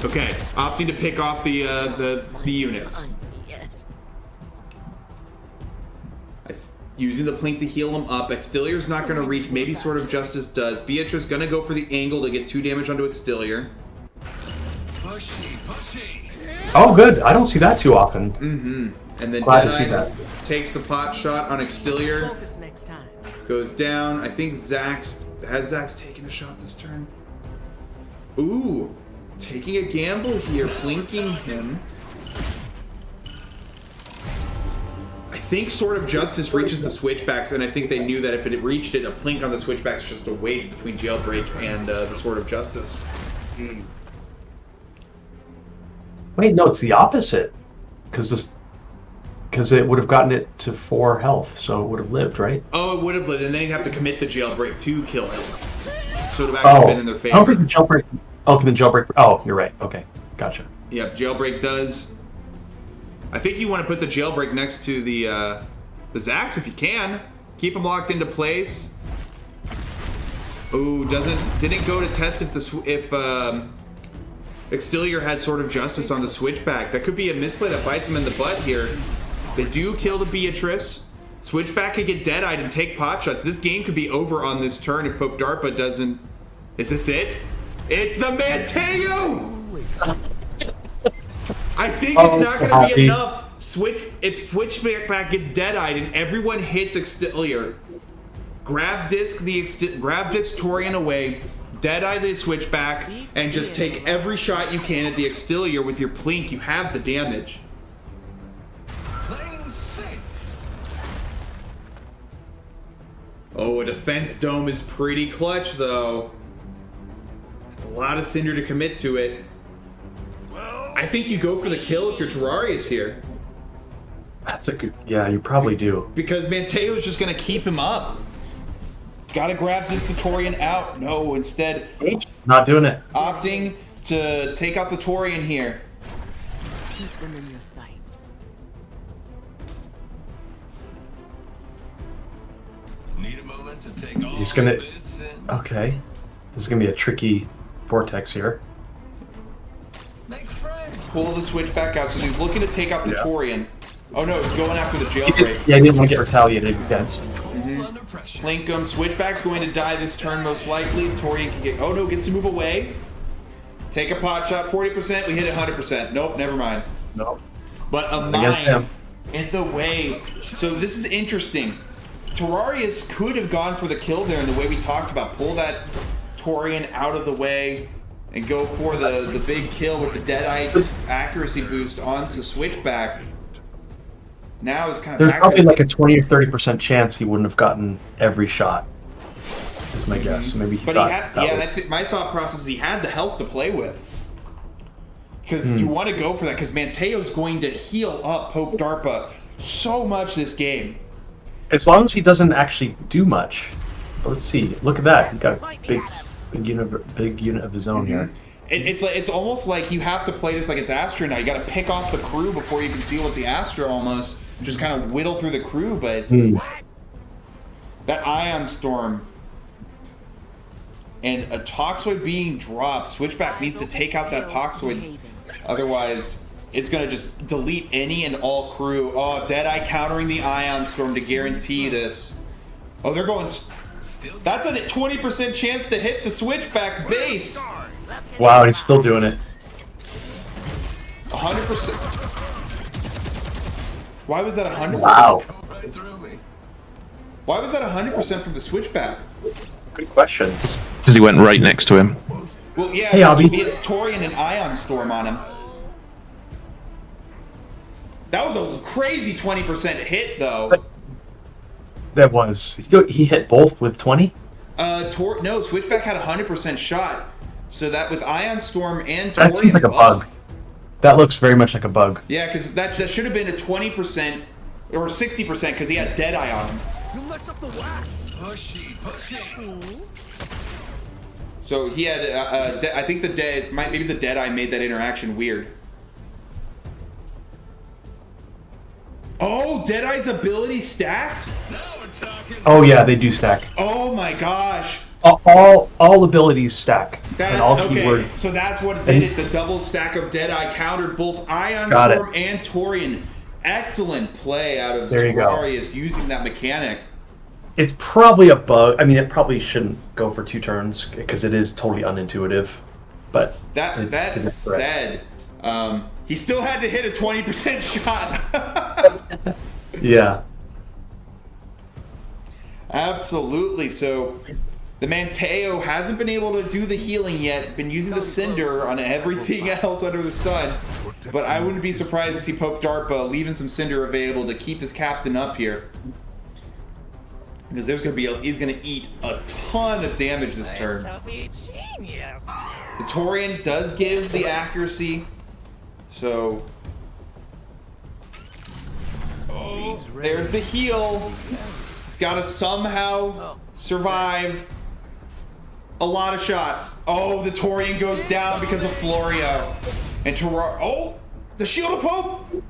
Okay, opting to pick off the units. Using the plink to heal him up. Extilior's not going to reach. Maybe Sword of Justice does. Beatrice going to go for the angle to get 2 damage onto Extilior. Pushy. Oh, good. I don't see that too often. And then Glad to see Deadeye that. takes the pot shot on Extilier. Focus next time. Goes down. I think Zax's taken a shot this turn. Ooh, taking a gamble here, plinking him. I think Sword of Justice reaches the switchbacks, and I think they knew that if it had reached it, a plink on the switchbacks is just a waste between Jailbreak and the Sword of Justice. Wait, no, it's the opposite. Because it would have gotten it to 4 health, so it would have lived, right? Oh, it would have lived, and then he'd have to commit the Jailbreak to kill him. So it would have actually been in their favor. I don't think the jailbreak. Oh, the jailbreak. Oh, you're right. Okay, gotcha. Yep, Jailbreak does. I think you want to put the Jailbreak next to the Zax if you can. Keep them locked into place. Ooh, didn't go to test if Extilier had Sword of Justice on the switchback. That could be a misplay that bites him in the butt here. They do kill the Beatrice. Switchback could get dead-eyed and take pot shots. This game could be over on this turn if Popedarpa doesn't... Is this it? It's the Mateo! I think it's not going to be enough. If Switchback gets dead-eyed and everyone hits Extilier, grab Disc Torian away, dead-eye the Switchback, and just take every shot you can at the Extilier with your plink. You have the damage. Playing safe. Oh, a defense dome is pretty clutch, though. It's a lot of Cinder to commit to it. I think you go for the kill if you're Terrarius here. That's a good... Yeah, you probably do. Because Manteo's just going to keep him up. Gotta grab this Torian out. No, instead... Not doing it. Opting to take out the Torian here. Keep them in your sights. Need a moment to take all He's gonna... this in. Okay. This is going to be a tricky vortex here. Make friends. Pull the switch back out. So he's looking to take out the Torian. Oh no, he's going after the He Jailbreak. didn't want to get retaliated against. Under pressure. Link him. Switchback's going to die this turn most likely. Torian can get... Oh no, gets to move away. Take a pot shot. 40%. We hit it 100%. Nope, never mind. No. But a Against mine him. in the way. So this is interesting. Terrarius could have gone for the kill there in the way we talked about. Pull that Torian out of the way and go for the big kill with the Deadeye accuracy boost onto Switchback. Now it's kind of There's back probably to... like a 20 or 30% chance he wouldn't have gotten every shot. Is my guess. Maybe he But thought he had, that was- my thought process is he had the health to play with. Because you want to go for that, because Manteo's going to heal up Popedarpa so much this game. As long as he doesn't actually do much. But let's see. Look at that. He got a big unit of his own here. It's almost like you have to play this like it's Astra now. You got to pick off the crew before you can deal with the Astra almost. Just kind of whittle through the crew, but that Ion Storm and a Toxoid being dropped, Switchback needs to take out that Toxoid. Otherwise, it's going to just delete any and all crew. Oh, Deadeye countering the Ion Storm to guarantee this. Oh, they're going... That's a 20% chance to hit the Switchback base. Wow, he's still doing it. 100%. Why was that 100%? Wow. Right through me. Why was that 100% from the Switchback? Good question. Because he went right next to him. Well, yeah, Hey, Abby. it's Torian and Ion Storm on him. That was a crazy 20% hit, though. That was... He hit both with 20? No, Switchback had a 100% shot. So that with Ion Storm and Torian... That seems like a bug. That looks very much like a bug. Yeah, because that should have been a 20% or 60% because he had Deadeye on him. You mess up the wax. Pushy. So he had, I think maybe the Deadeye made that interaction weird. Oh, Deadeye's ability stacked? Now we're talking. Oh yeah, they do stack. Oh my gosh. All abilities stack. That's and all okay. keywords. So that's what it did. It. The double stack of Deadeye countered both Ion Got Storm it. and Torian. Excellent play out of There you go. Terrarius using that mechanic. It's probably a bug. I mean, it probably shouldn't go for 2 turns because it is totally unintuitive. But That it is correct. said, he still had to hit a 20% shot. Yeah. Absolutely. So the Manteo hasn't been able to do the healing yet. Been using the Cinder on everything else under the sun. But I wouldn't be surprised to see Popedarpa leaving some Cinder available to keep his captain up here. Because there's gonna be he's gonna eat a ton of damage this turn. The Torian does give the accuracy, so there's the heal. He's gotta somehow survive a lot of shots. Oh, the Torian goes down because of Florio. And oh, the Shield of Hope!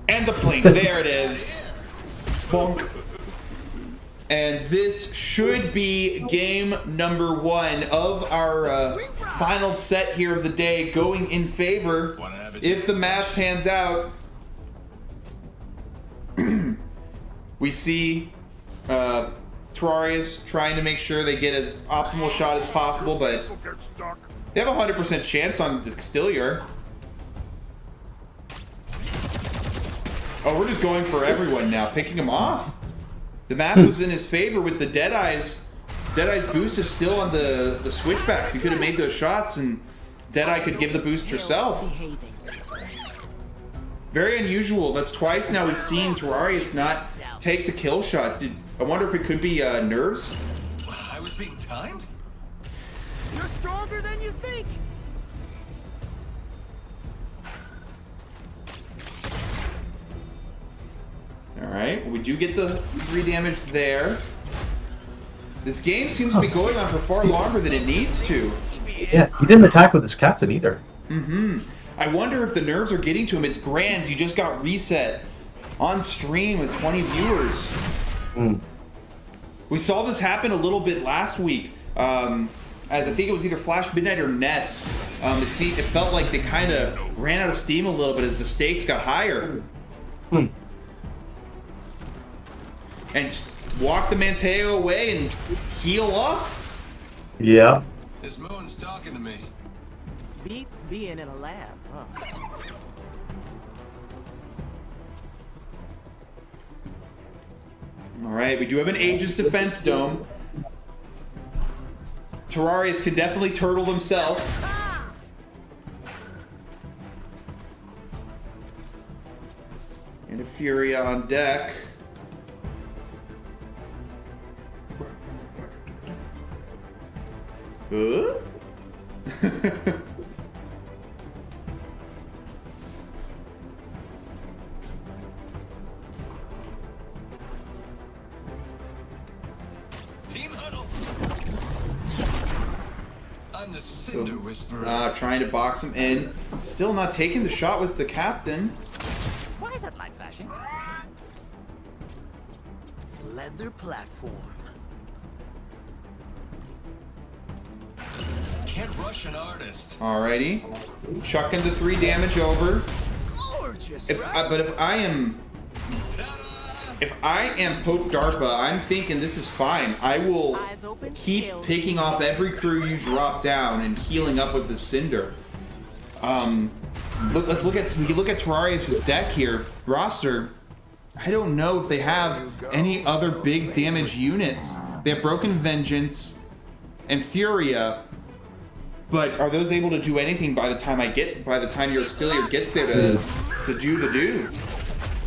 And the Blink, there it is. Bonk. And this should be game number 1 of our final set here of the day, going in favor, if the math pans out. We see Terrarius trying to make sure they get as optimal shot as possible, but they have a 100% chance on the Extilior. Oh, we're just going for everyone now, picking him off. The math was in his favor with the Deadeye's. Deadeye's boost is still on the switchbacks. He could have made those shots, and Deadeye could give the boost herself. Very unusual. That's twice now we've seen Terrarius not take the kill shots. I wonder if it could be nerves? I was being timed? You're stronger than you think. Alright, well, we do get the 3 damage there. This game seems to be going on for far longer than it needs to. Yeah, he didn't attack with his captain either. I wonder if the nerves are getting to him. It's Grands, you just got reset on stream with 20 viewers. We saw this happen a little bit last week. As I think it was either Flash Midnight or Ness. It felt like they kind of ran out of steam a little bit as the stakes got higher. And just walk the Manteo away and heal up. Yeah. This moon's talking to me. Beats being in a lab, huh? Alright, we do have an Aegis Defense Dome. Terrarius can definitely turtle himself. And a Furia on deck. Huh? Team huddle. I'm the Cinder Whisperer. Trying to box him in. Still not taking the shot with the captain. Why is that light flashing? Leather platform. Can't rush an artist. Alrighty. Chucking the 3 damage over. Gorgeous, But if I am Popedarpa, I'm thinking this is fine. I will keep picking off every crew you drop down and healing up with the Cinder. Let's look at Terrarius' deck here, roster. I don't know if they have any other big damage units. They have Broken Vengeance and Furia, but are those able to do anything by the time your Extilior gets there to do the do?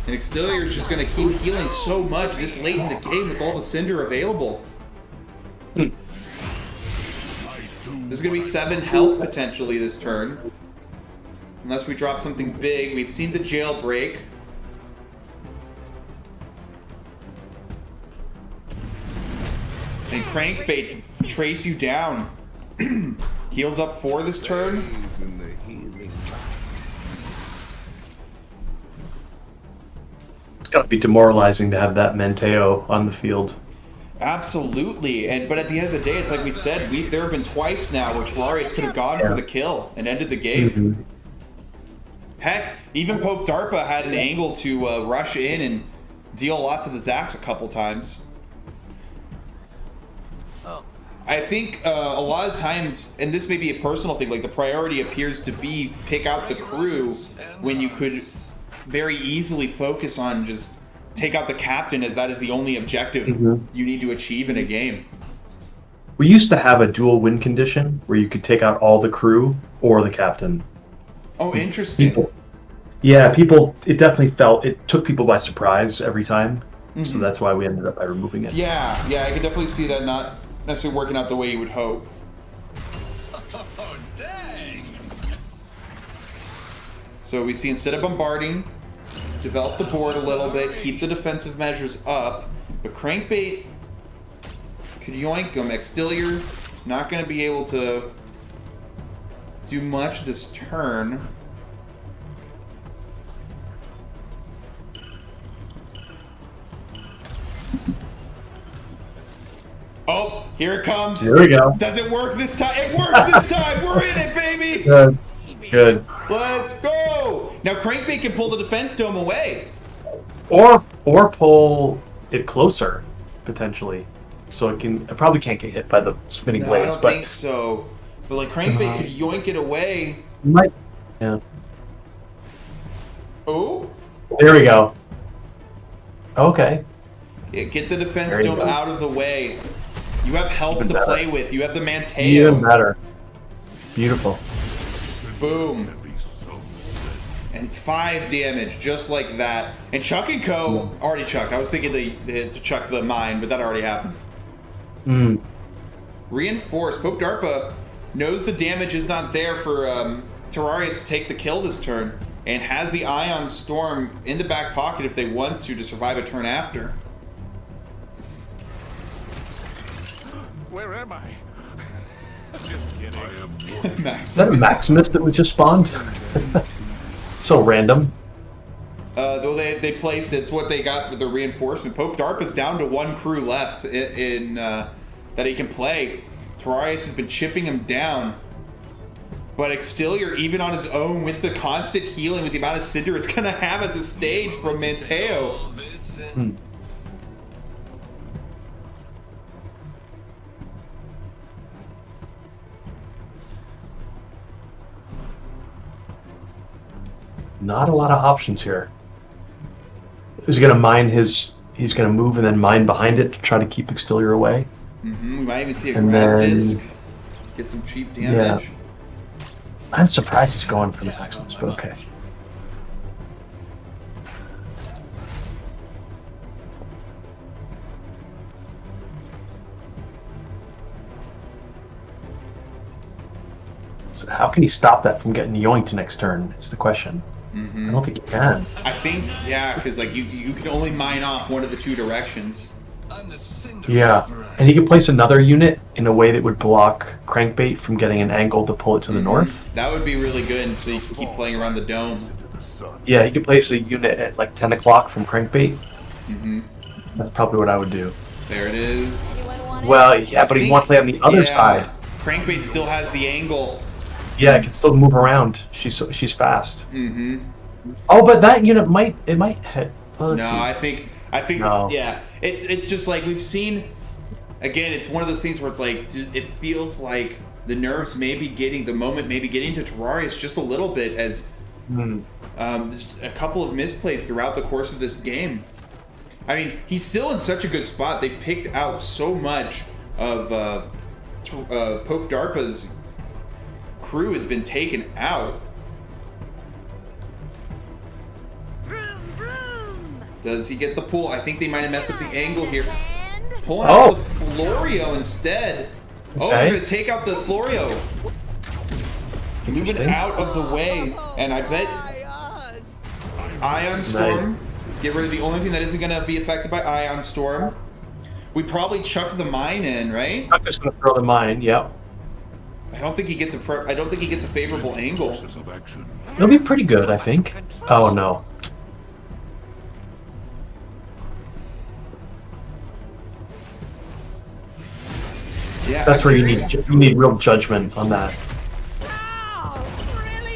And Extilior is just going to keep healing so much this late in the game with all the Cinder available. This is going to be 7 health potentially this turn. Unless we drop something big. We've seen the jailbreak. And Crankbait trace you down. Heals up 4 this turn. It's got to be demoralizing to have that Manteo on the field. Absolutely, but at the end of the day, it's like we said, there have been twice now where Terrarius could have gone for the kill and ended the game. Heck, even Popedarpa had an angle to rush in and deal a lot to the Zax a couple times. I think a lot of times, and this may be a personal thing, like the priority appears to be pick out the crew when you could very easily focus on just take out the captain, as that is the only objective you need to achieve in a game. We used to have a dual win condition where you could take out all the crew or the captain. Oh, interesting. People, it definitely it took people by surprise every time. So that's why we ended up by removing it. Yeah, I could definitely see that not necessarily working out the way you would hope. Oh, dang! So we see, instead of bombarding, develop the board a little bit, keep the defensive measures up, but Crankbait could yoink him. Extilier not going to be able to do much this turn. Oh, here it comes. Here we go. Does it work this time? It works this time. We're in it, baby. Good. Let's go. Now Crankbait can pull the defense dome away. Or pull it closer, potentially. So it probably can't get hit by the spinning No, blades. I don't think so. But like Crankbait could yoink it away. Might. Yeah. Oh. There we go. Okay. Yeah, get the defense There you dome go. out of the way. You have health Even to better. play with. You have the Manteo. Even better. Beautiful. Boom. And 5 damage, just like that. And Chuck and Co. already chucked. I was thinking they had to chuck the mine, but that already happened. Reinforce. Popedarpa knows the damage is not there for Terrarius to take the kill this turn, and has the Ion Storm in the back pocket if they want to survive a turn after. Where am I? Just kidding. Is that a Maximus that was just spawned? So random. Though they placed it's what they got with the reinforcement. Popedarpa's down to 1 crew left in that he can play. Terrarius has been chipping him down. But Extilier, even on his own, with the constant healing, with the amount of Cinder it's going to have at the stage from Manteo. Not a lot of options here. Is he going to mine his... He's going to move and then mine behind it to try to keep Extilier away? We might even see a And grab then- disc. Get some cheap damage. I'm surprised he's going for the Maximus, but okay. So how can he stop that from getting yoinked next turn, is the question. I don't think he can. I think, yeah, because like you can only mine off one of the 2 directions. I'm the cinder Yeah, whisperer. and he could place another unit in a way that would block Crankbait from getting an angle to pull it to the north. That would be really good, so you can keep playing around the dome. Yeah, he could place a unit at like 10 o'clock from Crankbait. That's probably what I would do. There it is. Well, yeah, but he'd want to play on the other side. Crankbait still has the angle. Yeah, it can still move around. She's fast. Oh, but that unit might hit. Well, let's No, see. I think, No. yeah. It's just like we've seen. Again, it's one of those things where it's like it feels like the nerves may be getting to Terrarius just a little bit as there's a couple of misplays throughout the course of this game. I mean, he's still in such a good spot. They've picked out so much of Popedarpa's crew has been taken out. Does he get the pull? I think they might have messed up the angle here. Pulling out the Florio instead. Oh, Okay. they're going to take out the Florio. Moving Interesting. out of the way. And I bet Ion Storm. Get rid of the only thing that isn't going to be affected by Ion Storm. We probably chuck the mine in, right? I'm just going to throw the mine. Yep. I don't think he gets a favorable angle. It'll be pretty good, I think. Oh no. Yeah, That's where you need real judgment on that.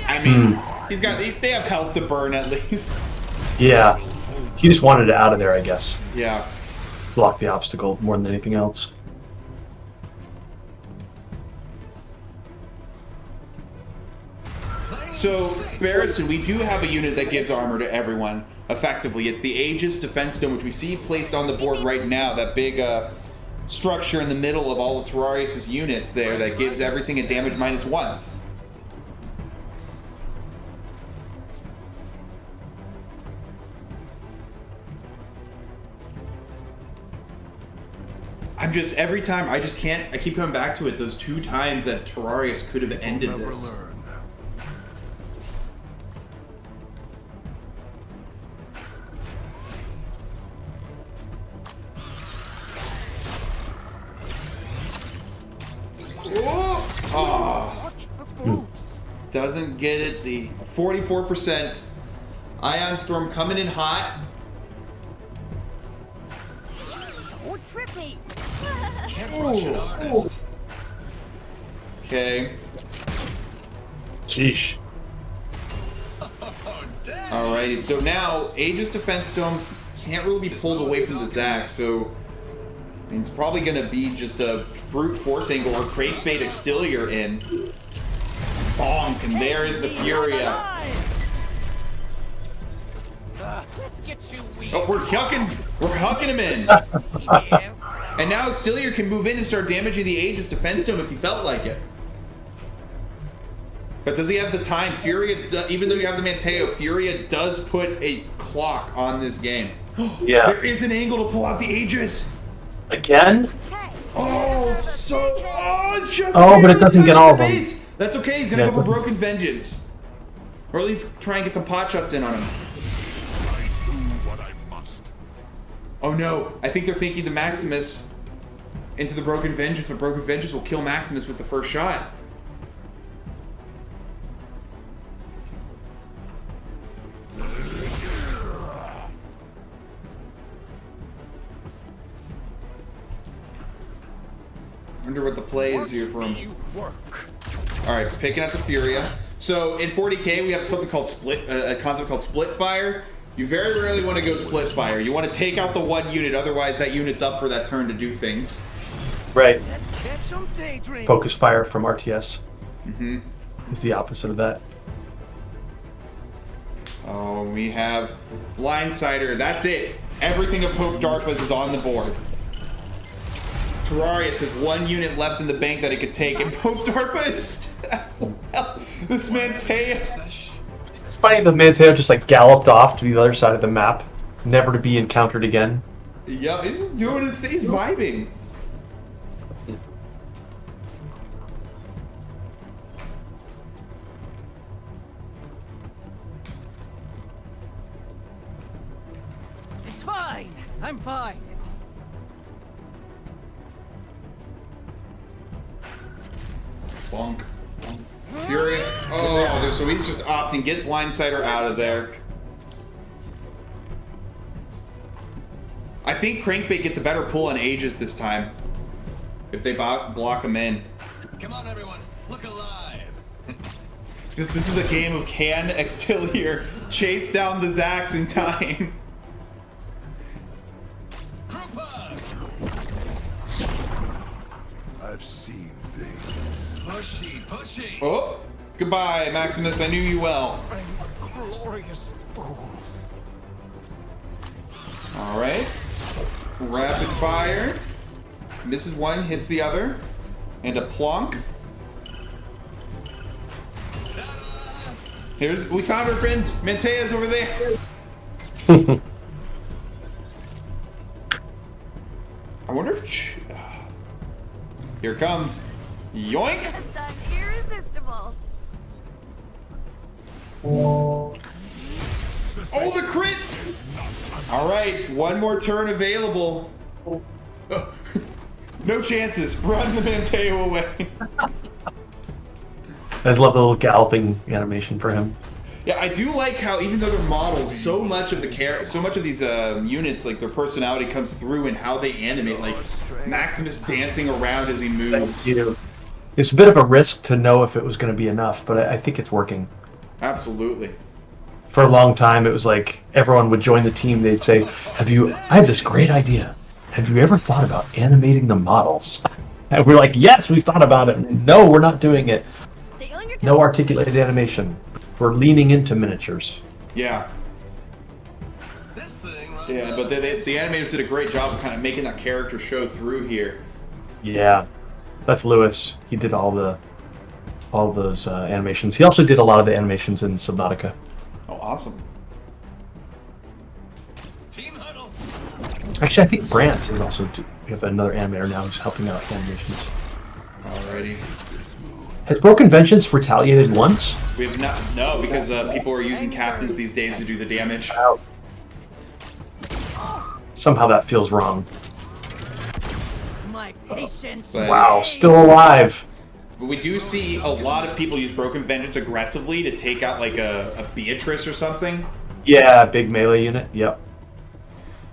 I mean, they have health to burn at least. Yeah. He just wanted it out of there, I guess. Yeah. Block the obstacle more than anything else. So, Barrison, we do have a unit that gives armor to everyone, effectively. It's the Aegis Defense Dome, which we see placed on the board right now. That big structure in the middle of all of Terrarius' units there that gives everything a damage -1. I'm just, every time, I just can't, I keep coming back to it, those 2 times that Terrarius could have ended this. Doesn't get it. The 44%. Ion Storm coming in hot. Or trippy. Okay. Sheesh. Alrighty, so now Aegis Defense Dome can't really be pulled away from the Zac, so it's probably going to be just a brute force angle or crankbait Extilier in. Bonk, and there is the Furia. Let's get you weak. Oh, we're hucking him in. Yes. And now Extilier can move in and start damaging the Aegis Defense Dome if he felt like it. But does he have the time? Furia, even though you have the Manteo, Furia does put a clock on this game. Yeah. There is an angle to pull out the Aegis. Again? Oh, so... Oh, it's just... Oh, but it doesn't get all of them. Base. That's okay, he's gonna go for Broken Vengeance. Or at least try and get some pot shots in on him. What I must. Oh no, I think they're thinking the Maximus into the Broken Vengeance, but Broken Vengeance will kill Maximus with the first shot. Wonder what the play is here for him. Alright, picking up the Furia. So in 40k we have something called a concept called split fire. You very rarely want to go split fire. You want to take out the one unit, otherwise that unit's up for that turn to do things. Right. Let's catch some daydream. Focus fire from RTS. Mm-hmm. Is the opposite of that. Oh, we have Blindsider. That's it. Everything of Popedarpa's is on the board. Terrarius has 1 unit left in the bank that it could take, and Popedarpa is... Well, this Manteo... It's funny the Manteo just like galloped off to the other side of the map, never to be encountered again. Yup, he's just doing his thing. He's vibing. It's fine. I'm fine. Bonk. Fury. Oh, so he's just opting. Get Blindsider out of there. I think Crankbait gets a better pull on Aegis this time. If they block him in. Come on, everyone. Look alive. This is a game of can Extilier chase down the Zacs in time. I've seen things. Pushy. Oh, goodbye, Maximus. I knew you well. I'm glorious fools. All right. Rapid fire. Misses one, hits the other, and a plonk. We found our friend. Mantea's over there. I wonder if... Here it comes. Yoink! Son, irresistible. Oh, the crit! Alright, 1 more turn available. No chances. Run the Manteo away. I love the little galloping animation for him. Yeah, I do like how even though they're models, so much of these units, like their personality comes through in how they animate. Like Maximus dancing around as he moves. It's a bit of a risk to know if it was going to be enough, but I think it's working. Absolutely. For a long time, it was like everyone would join the team. They'd say, I have this great idea. Have you ever thought about animating the models? And we're like, yes, we thought about it. No, we're not doing it. Stay on your toes. No articulated animation. We're leaning into miniatures. Yeah. This thing runs Yeah, but the animators did a great job of kind of making that character show through here. Yeah, that's Lewis. He did all those animations. He also did a lot of the animations in Subnautica. Oh, awesome. Team huddle. Actually, I think Brant is also. We have another animator now who's helping out with animations. Alrighty. Has Broken Vengeance retaliated once? We have not, no, because people are using captains these days to do the damage. Wow. Somehow that feels wrong. My patience. But, Wow, still alive. But we do see a lot of people use Broken Vengeance aggressively to take out like a Beatrice or something. Yeah, big melee unit. Yep.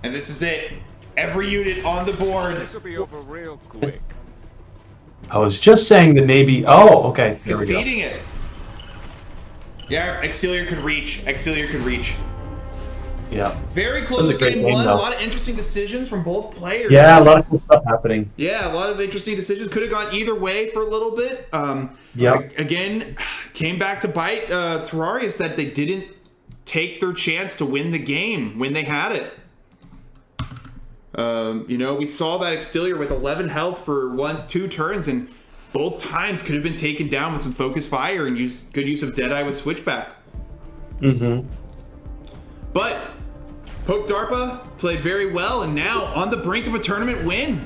And this is it. Every unit on the board. This will be over real quick. I was just saying that maybe. Oh, okay. It's There we go. conceding it. Yeah, Exilior could reach. Exilior could reach. Yeah. Very That close was a great game game, one. A though. lot of interesting decisions from both players. Yeah, a lot of cool stuff happening. Yeah, a lot of interesting decisions. Could have gone either way for a little bit. Yep. Again, came back to bite Terrarius that they didn't take their chance to win the game when they had it. You know, we saw that Extilior with 11 health for 2 turns, and both times could have been taken down with some focus fire and good use of Deadeye with Switchback. Mm-hmm. But Popedarpa played very well, and now on the brink of a tournament win.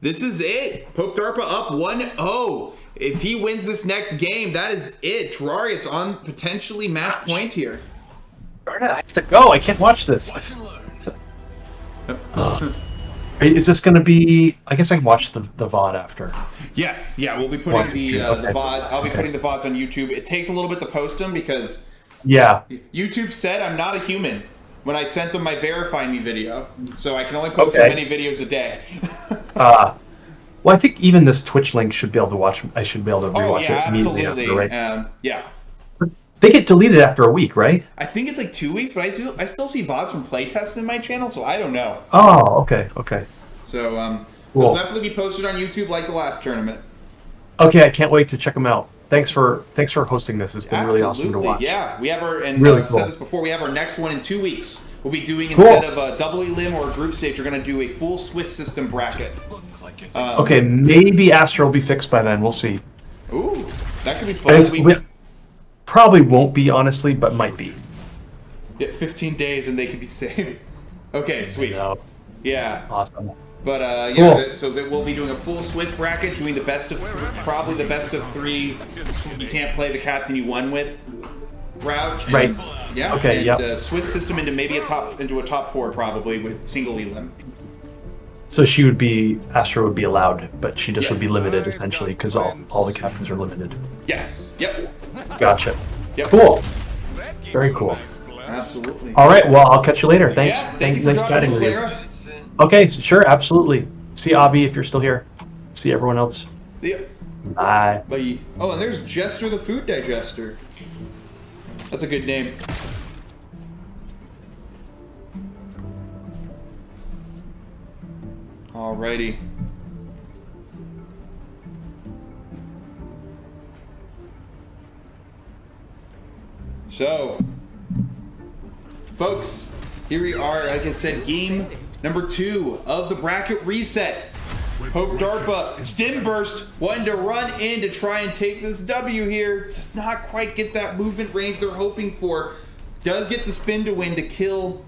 This is it. Popedarpa up 1-0. If he wins this next game, that is it. Terrarius on potentially match point here. Darn it, I have to go. I can't watch this. Watch and learn. Is this going to be... I guess I can watch the VOD after. Yes, yeah, we'll be putting the Okay. VOD. I'll be Okay. putting the VODs on YouTube. It takes a little bit to post them because Yeah. YouTube said I'm not a human when I sent them my verify me video, so I can only post so Okay. many videos a day. Well, I think even this Twitch link should be able to watch. I should be able to rewatch Oh yeah, it immediately absolutely. after, right? Yeah, They get deleted after a week, right? I think it's like 2 weeks, but I still see VODs from playtests in my channel, so I don't know. Oh, okay, okay. So Cool. they'll definitely be posted on YouTube like the last tournament. Okay, I can't wait to check them out. Thanks for hosting this. It's been really awesome to watch. Yeah. We have our, and Really I've cool. said this before, we have our next one in 2 weeks. We'll be doing, Cool. instead of a double elim or a group stage, we're going to do a full Swiss system bracket. Look like you Okay, maybe Astro will be fixed by then. We'll see. Ooh, that could be fun. We probably won't be, honestly, but might be. Yeah, 15 days and they can be saved. Okay, sweet. No. Yeah. Awesome. But yeah, Cool. so that we'll be doing a full Swiss bracket, doing the best of probably the best of 3. You can't play the captain you won with route. And, Right. Yeah. Okay, And yep. Swiss system into maybe a top 4 probably with single elim. So she would be, Astro would be allowed, but she just would be Yes. limited essentially because all the captains are limited. Yes. Yep. Gotcha. Yep. Cool. Very cool. Absolutely. All right. Well, I'll catch you later. Thanks. Yeah, thank you for Thanks dropping chatting in, with you. Clara. Okay. Sure. Absolutely. See Abby if you're still here. See everyone else. See ya. Bye. Bye. Oh, and there's Jester the Food Digester. That's a good name. Alrighty. So, folks, here we are. Like I said, game number 2 of the bracket reset. Popedarpa, Stim Burst, wanting to run in to try and take this W here. Does not quite get that movement range they're hoping for. Does get the spin to win to kill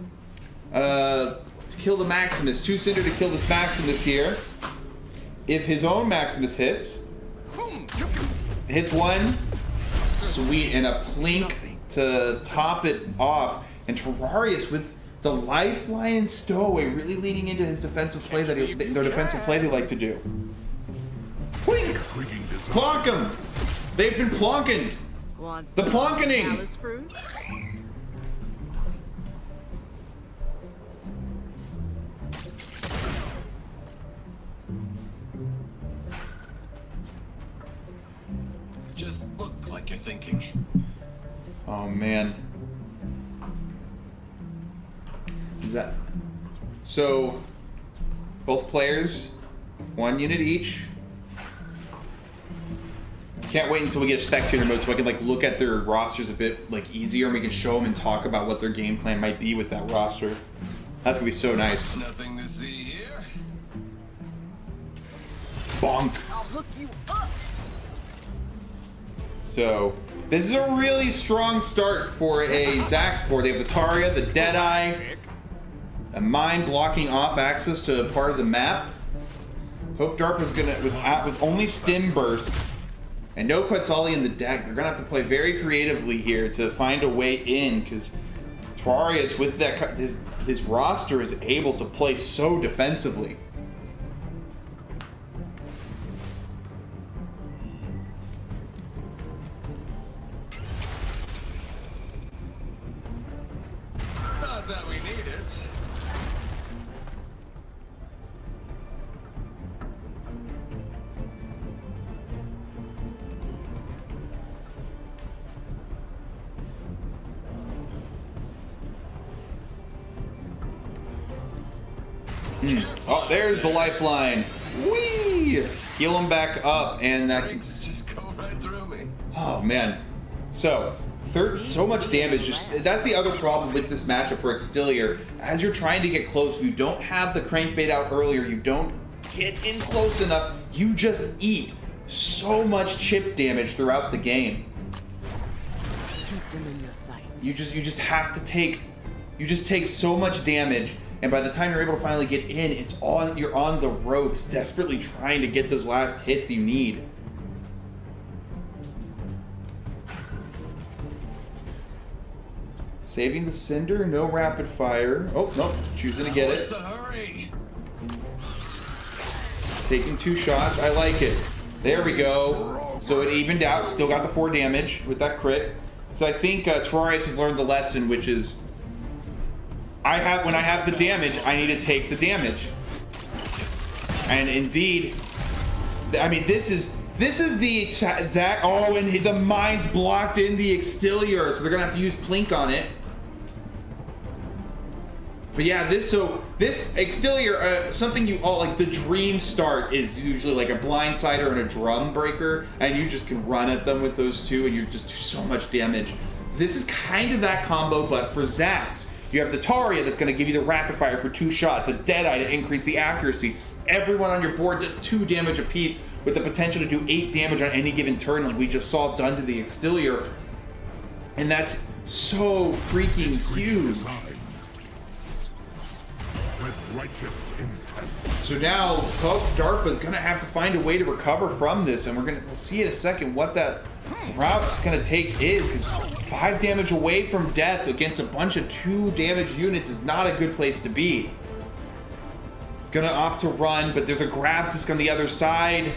the Maximus. 2 Cinder to kill this Maximus here. If his own Maximus hits 1. Sweet, and a Plink to top it off. And Terrarius with the lifeline and stowaway, really leaning into his defensive play their defensive play they like to do. Plink! Plonk him! They've been plonking! Want The some plonkening! Alice fruit? just look like you're thinking. Oh man. Is that so? Both players, 1 unit each. Can't wait until we get a spectator mode so I can like look at their rosters a bit like easier, and we can show them and talk about what their game plan might be with that roster. That's gonna be so nice. Nothing to see here. Bonk. I'll hook you up. So this is a really strong start for a Zax board. They have the Taria, the Deadeye, a mine blocking off access to a part of the map. Popedarpa's gonna with only Stim Burst and no Quetzali in the deck. They're gonna have to play very creatively here to find a way in, because Terrarius with that his roster is able to play so defensively. Not that we need it. Oh, there's the lifeline. Whee! Heal him back up, and that can... Just go right through me. Oh man. So so much damage. That's the other problem with this matchup for Extilier. As you're trying to get close, if you don't have the crankbait out earlier, you don't get in close enough, you just eat so much chip damage throughout the game. Keep them in your sights. You just have to take so much damage, and by the time you're able to finally get in, you're on the ropes, desperately trying to get those last hits you need. Saving the Cinder, no rapid fire. Oh, no, choosing to get What's it. the hurry? Taking 2 shots, I like it. There we go. So it evened out, still got the 4 damage with that crit. So I think Terrarius has learned the lesson, which is, when I have the damage, I need to take the damage. And indeed, I mean, this is the Zac. Oh, and the mine's blocked in the Extilier, so they're gonna have to use Plink on it. But yeah, this Extilier, something you all like. The dream start is usually like a blindsider and a drum breaker, and you just can run at them with those two, and you just do so much damage. This is kind of that combo, but for Zax, you have the Taria that's going to give you the rapid fire for 2 shots, a Deadeye to increase the accuracy. Everyone on your board does 2 damage apiece, with the potential to do 8 damage on any given turn, like we just saw done to the Extilier, and that's so freaking huge. With righteous intent. So now Popedarpa is going to have to find a way to recover from this, and we'll see in a second what that route is going to take is, because 5 damage away from death against a bunch of 2 damage units is not a good place to be. It's going to opt to run, but there's a grab disc on the other side.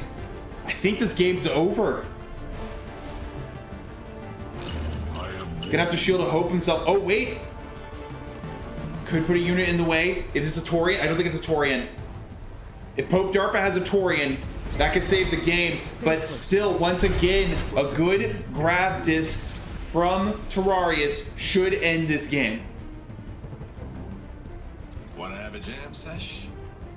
I think this game's over. He's going to have to shield to hope himself. Oh, wait. Could put a unit in the way. If it's a Taurian, I don't think it's a Taurian. If Popedarpa has a Taurian, that could save the game. But still, once again, a good grab disc from Terrarius should end this game. Wanna have a jam sesh?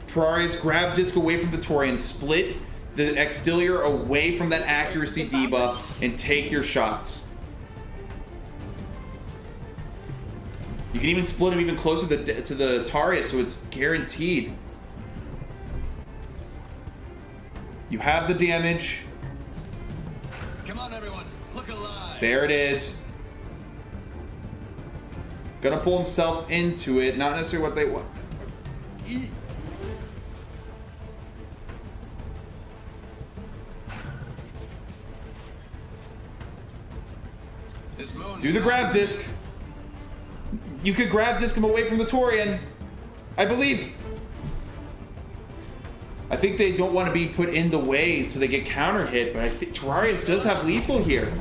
Terrarius grab disc away from the Taurian, split the Extilier away from that accuracy debuff, and take your shots. You can even split him even closer to the Taria, so it's guaranteed. You have the damage. Come on, everyone, look alive. There it is. Gonna pull himself into it, not necessarily what they want. Do the grab disc. You could grab disc him away from the Taurian, I believe. I think they don't want to be put in the way so they get counter hit, but I think Terrarius does have lethal here.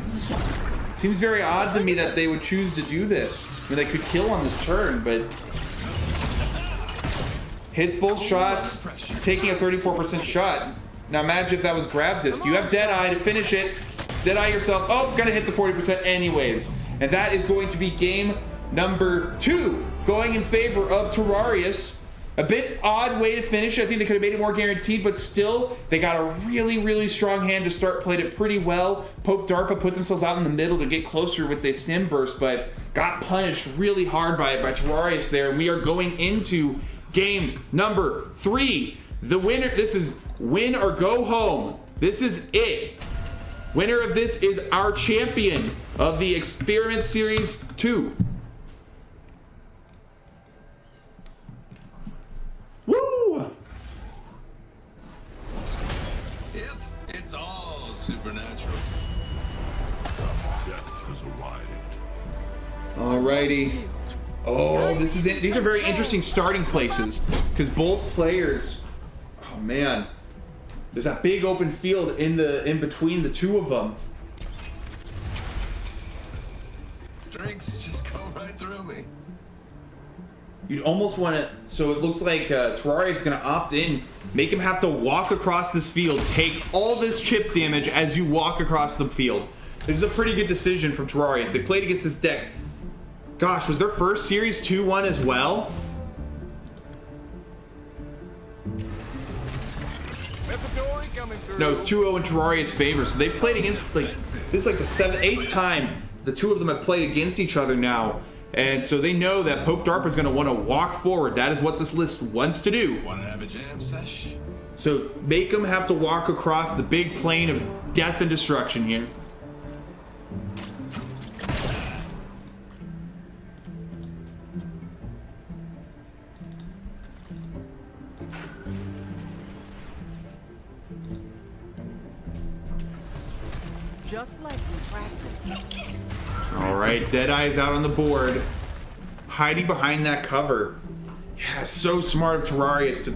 Seems very odd to me that they would choose to do this. I mean, they could kill on this turn, but hits both shots, taking a 34% shot. Now imagine if that was grab disc. You have Deadeye to finish it. Deadeye yourself. Oh, gonna hit the 40% anyways. And that is going to be game number 2, going in favor of Terrarius. A bit odd way to finish. I think they could have made it more guaranteed, but still, they got a really, really strong hand to start. Played it pretty well. Popedarpa put themselves out in the middle to get closer with the stim burst, but got punished really hard by Terrarius there. And we are going into game number 3. The winner, this is win or go home. This is it. Winner of this is our champion of the Experiment Series 2. Woo! Yep, it's all supernatural. Death has arrived. Alrighty. Oh, this is it. These are very interesting starting places because both players. Oh man, there's that big open field in between the two of them. Drinks just go right through me. You'd almost want to. So it looks like Terrarius is going to opt in, make him have to walk across this field, take all this chip damage as you walk across the field. This is a pretty good decision from Terrarius. They played against this deck. Gosh, was their first series 2-1 as well? No, it's 2-0 in Terrarius' favor. So they've played against, like, this is like the 8th time the two of them have played against each other now. And so they know that Popedarpa is going to want to walk forward. That is what this list wants to do. Want to have a jam sesh? So make them have to walk across the big plane of death and destruction here. Just like we practiced. All right, Deadeye is out on the board, hiding behind that cover. Yeah, so smart of Terrarius to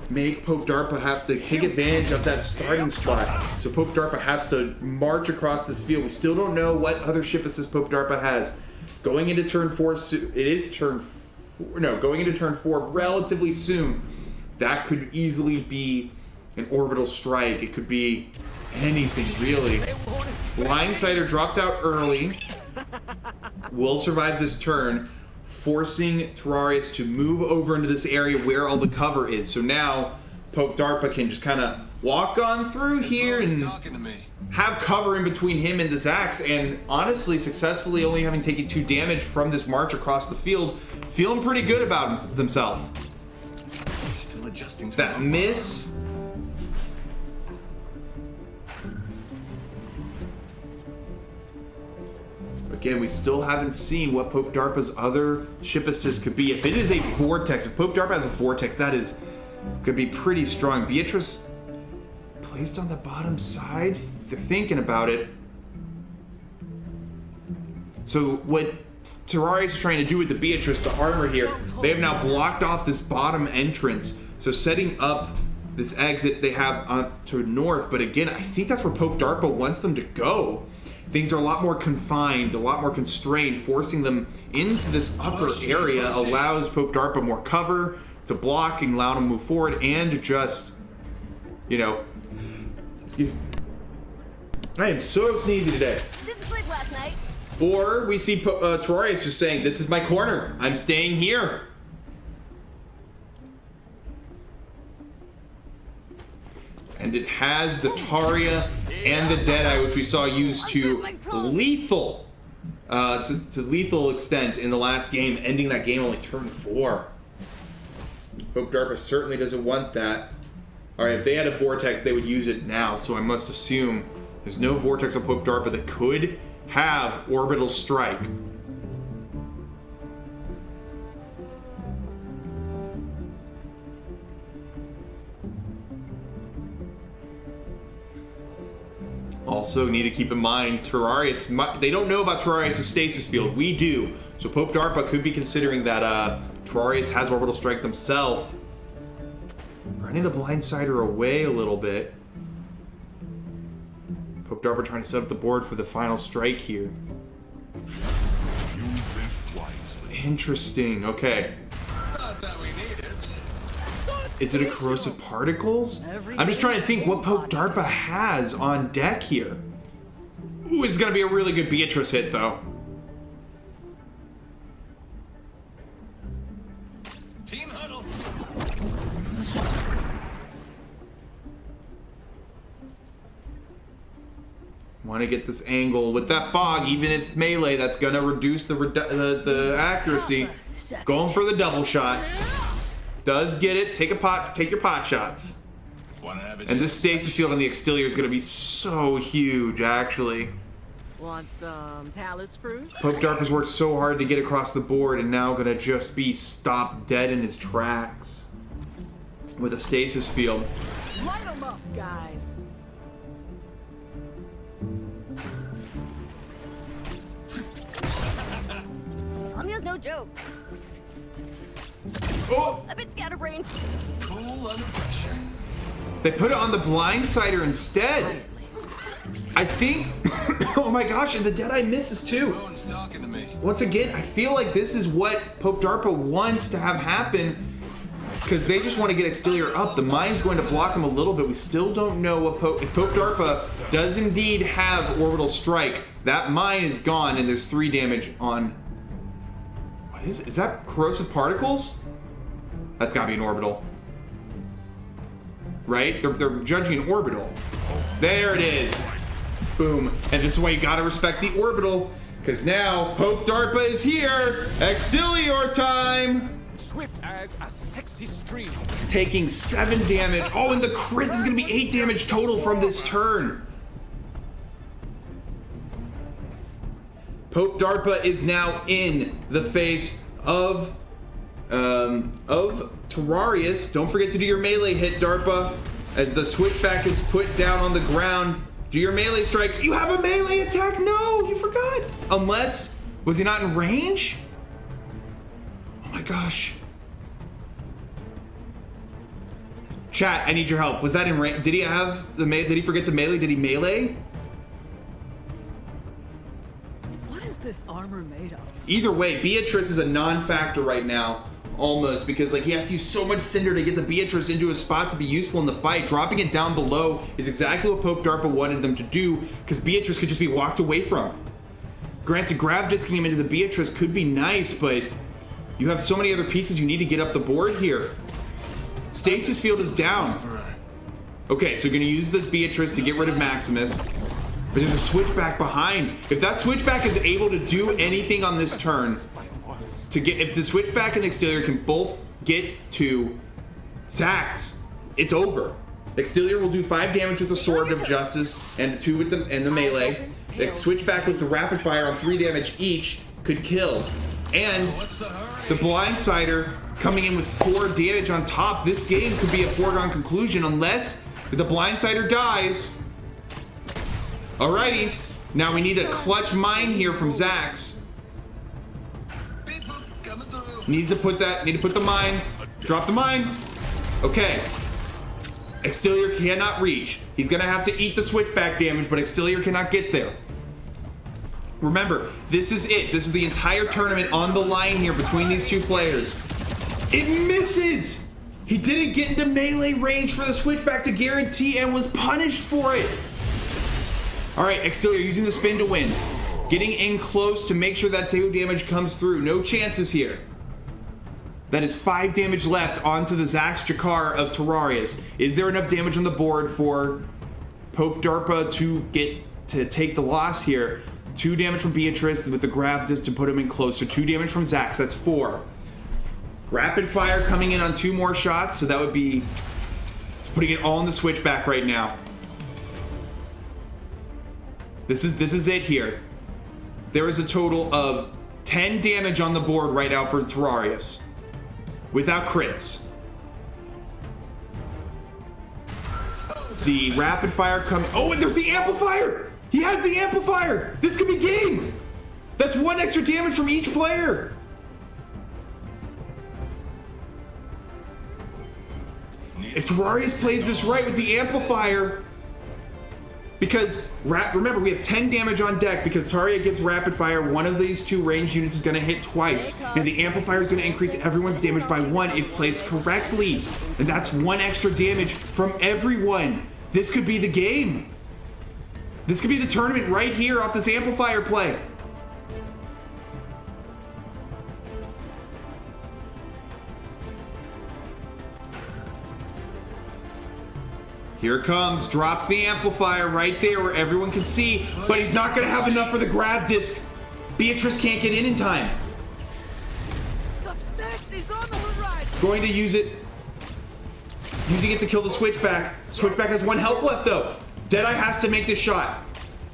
make Popedarpa have to take advantage of that starting spot. So Popedarpa has to march across this field. We still don't know what other ship assist Popedarpa has. Going into turn 4, it is turn 4, no, going into turn 4 relatively soon. That could easily be an orbital strike. It could be anything, really. Blindsider dropped out early. Will survive this turn, forcing Terrarius to move over into this area where all the cover is. So now Popedarpa can just kind of walk on through here and have cover in between him and this axe, and honestly successfully only having taken 2 damage from this march across the field, feeling pretty good about themselves. Still adjusting to That miss. Again, we still haven't seen what Popedarpa's other ship assist could be. If it is a vortex, if Popedarpa has a vortex, that is could be pretty strong. Beatrice placed on the bottom side. They're thinking about it. So what Terrarius is trying to do with the Beatrice, the armor here, they have now blocked off this bottom entrance. So setting up this exit they have to north. But again, I think that's where Popedarpa wants them to go. Things are a lot more confined, a lot more constrained. Forcing them into this upper area allows Popedarpa more cover to block and allow them to move forward and to just, you know, excuse me. I am so sneezy today. Didn't sleep last night. Or we see Terrarius just saying, this is my corner. I'm staying here. And it has the Taria and the Deadeye, which we saw used to lethal extent in the last game, ending that game only turn 4. Popedarpa certainly doesn't want that. Alright, if they had a vortex, they would use it now, so I must assume there's no vortex on Popedarpa that could have orbital strike. Also, need to keep in mind, Terrarius, they don't know about Terrarius' stasis field. We do. So Popedarpa could be considering that Terrarius has orbital strike themselves. Running the blindsider away a little bit. Popedarpa trying to set up the board for the final strike here. Use this wisely. Interesting. Okay. Not that we need it. Is it a corrosive particles? I'm just trying to think what Popedarpa has on deck here. Ooh, this is going to be a really good Beatrice hit, though. Team huddle. Want to get this angle with that fog, even if it's melee, that's gonna reduce the accuracy. Going for the double shot. Does get it. Take your pot shots. And this stasis field on the Extilior is gonna be so huge, actually. Want some talus fruit? Popedarpa's worked so hard to get across the board and now gonna just be stopped dead in his tracks with a stasis field. Light 'em up, guys. Sonia's no joke. Oh! A bit scatterbrained. Cool under pressure. They put it on the blindsider instead. I think. Oh my gosh, and the Deadeye misses too. No one's talking to me. Once again, I feel like this is what Popedarpa wants to have happen because they just want to get Extilior up. The mine's going to block him a little bit. We still don't know what if Popedarpa does indeed have Orbital Strike. That mine is gone, and there's 3 damage on. What is it? Is that Corrosive Particles? That's gotta be an Orbital. Right? They're judging an Orbital. There it is. Boom. And this is why you gotta respect the Orbital, because now Popedarpa is here. Extilior time. Swift as a sexy stream. Taking 7 damage. Oh, and the crit is gonna be 8 damage total from this turn. Popedarpa is now in the face of Terrarius. Don't forget to do your melee hit, Darpa. As the switchback is put down on the ground, do your melee strike. You have a melee attack? No, you forgot. Unless, was he not in range? Oh my gosh. Chat, I need your help. Was that in range? Did he have the did he forget to melee? Did he melee? What is this armor made of? Either way, Beatrice is a non-factor right now, almost, because like he has to use so much Cinder to get the Beatrice into a spot to be useful in the fight. Dropping it down below is exactly what Popedarpa wanted them to do, because Beatrice could just be walked away from. Granted, grav disking him into the Beatrice could be nice, but you have so many other pieces you need to get up the board here. Stasis field is down. Okay, so you're gonna use the Beatrice to get rid of Maximus. But there's a switchback behind. If that switchback is able to do anything on this turn, if the switchback and Extilior can both get to Zax, it's over. Extilior will do 5 damage with the Sword of Justice and 2 with the melee. The switchback with the rapid fire on 3 damage each could kill. And the blindsider coming in with 4 damage on top. This game could be a foregone conclusion unless the blindsider dies. Alrighty, now we need a clutch mine here from Zax. Need to put the mine. Drop the mine. Okay. Extilior cannot reach. He's gonna have to eat the switchback damage, but Extilior cannot get there. Remember, this is it. This is the entire tournament on the line here between these two players. It misses! He didn't get into melee range for the switchback to guarantee and was punished for it. Alright, Extilior using the spin to win. Getting in close to make sure that 2 damage comes through. No chances here. That is 5 damage left onto the Zax Jakar of Terrarius. Is there enough damage on the board for Popedarpa to take the loss here? 2 damage from Beatrice with the grav disc to put him in close. So 2 damage from Zax, that's 4. Rapid fire coming in on 2 more shots, so that would be putting it all in the switchback right now. This is it here. There is a total of 10 damage on the board right now for Terrarius. Without crits. The rapid fire coming. Oh, and there's the amplifier! He has the amplifier! This could be game! That's 1 extra damage from each player! If Terrarius plays this right with the amplifier, because remember we have 10 damage on deck because Taria gives rapid fire. One of these 2 ranged units is going to hit twice, and the amplifier is going to increase everyone's damage by 1 if placed correctly, and that's 1 extra damage from everyone. This could be the game. This could be the tournament right here off this amplifier play. Here it comes. Drops the amplifier right there where everyone can see, but he's not going to have enough for the grab disc. Beatrice can't get in time. Success is on the horizon. Going to use it. Using it to kill the Switchback. Switchback has 1 health left though. Deadeye has to make this shot.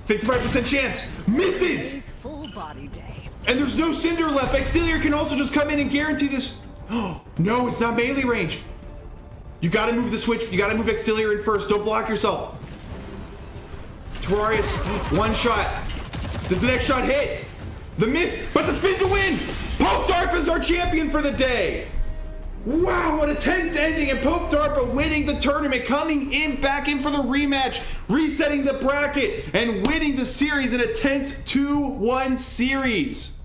55% chance. Misses! Full body day. And there's no Cinder left. Extelior can also just come in and guarantee this. Oh, no, it's not melee range. You gotta move the switch. You gotta move Extelior in first. Don't block yourself. Terrarius, 1 shot. Does the next shot hit? The miss, but the spin to win. Popedarpa's our champion for the day. Wow, what a tense ending, and Popedarpa winning the tournament, coming in back in for the rematch, resetting the bracket, and winning the series in a tense 2-1 series.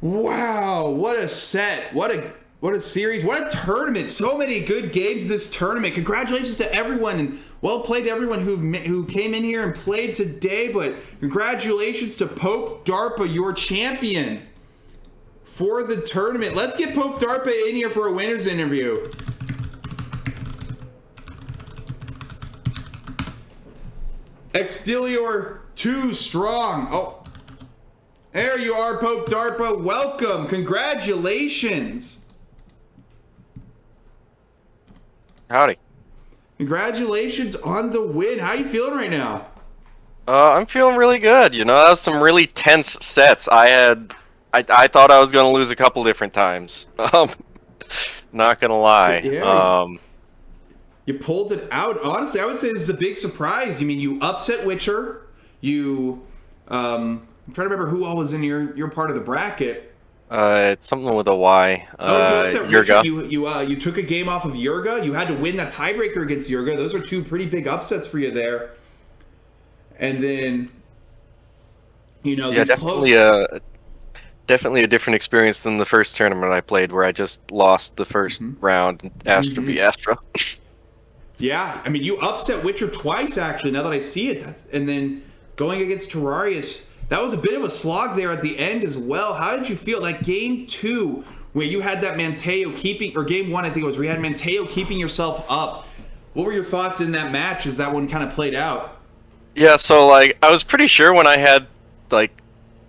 Wow, what a set. What a series. What a tournament. So many good games this tournament. Congratulations to everyone, and well played to everyone who came in here and played today, but congratulations to Popedarpa, your champion for the tournament. Let's get Popedarpa in here for a winner's interview. Extelior too strong. Oh, there you are, Popedarpa. Welcome. Congratulations. Howdy. Congratulations on the win. How are you feeling right now? I'm feeling really good. You know, that was some really tense sets. I thought I was going to lose a couple different times. Not going to lie. Yeah, you pulled it out. Honestly, I would say this is a big surprise. I mean, you upset Witcher. You, I'm trying to remember who all was in your part of the bracket. It's something with a Y. Yurga. You took a game off of Yurga. You had to win that tiebreaker against Yurga. Those are 2 pretty big upsets for you there. And then, you know, yeah, definitely a different experience than the first tournament I played, where I just lost the first round. Astra v Astra. Yeah, I mean, you upset Witcher twice actually. Now that I see it, and then going against Terrarius. That was a bit of a slog there at the end as well. How did you feel? Like game 2, where you had that Manteo keeping, or game 1, I think it was, where you had Manteo keeping yourself up. What were your thoughts in that match as that one kind of played out? Yeah, so like I was pretty sure when I had like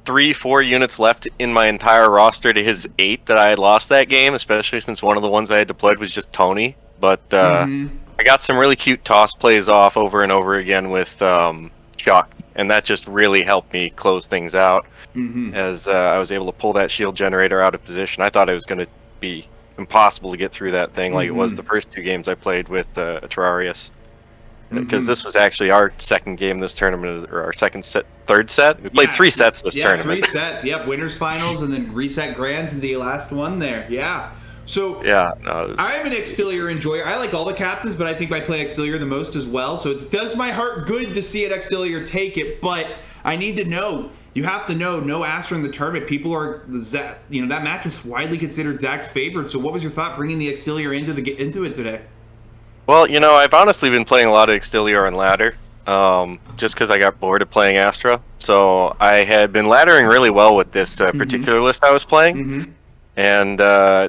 3-4 units left in my entire roster to his 8 that I had lost that game, especially since one of the ones I had deployed was just Tony. But I got some really cute toss plays off over and over again with Chuck. And that just really helped me close things out as I was able to pull that shield generator out of position. I thought it was going to be impossible to get through that thing like it was the first 2 games I played with Terrarius. Because this was actually our second game this tournament, or our third set. We played 3 sets this tournament. 3 sets. Yep, winners finals and then reset grands and the last one there. Yeah. So yeah, no, I'm an Extelior enjoyer. I like all the captains, but I think I play Extelior the most as well. So it does my heart good to see an Extelior take it. But I need to know. You have to know. No Astra in the tournament. People are, you know, that match was widely considered Zach's favorite. So what was your thought bringing the Extelior into it today? Well, you know, I've honestly been playing a lot of Extelior on ladder, just because I got bored of playing Astra. So I had been laddering really well with this particular list I was playing. And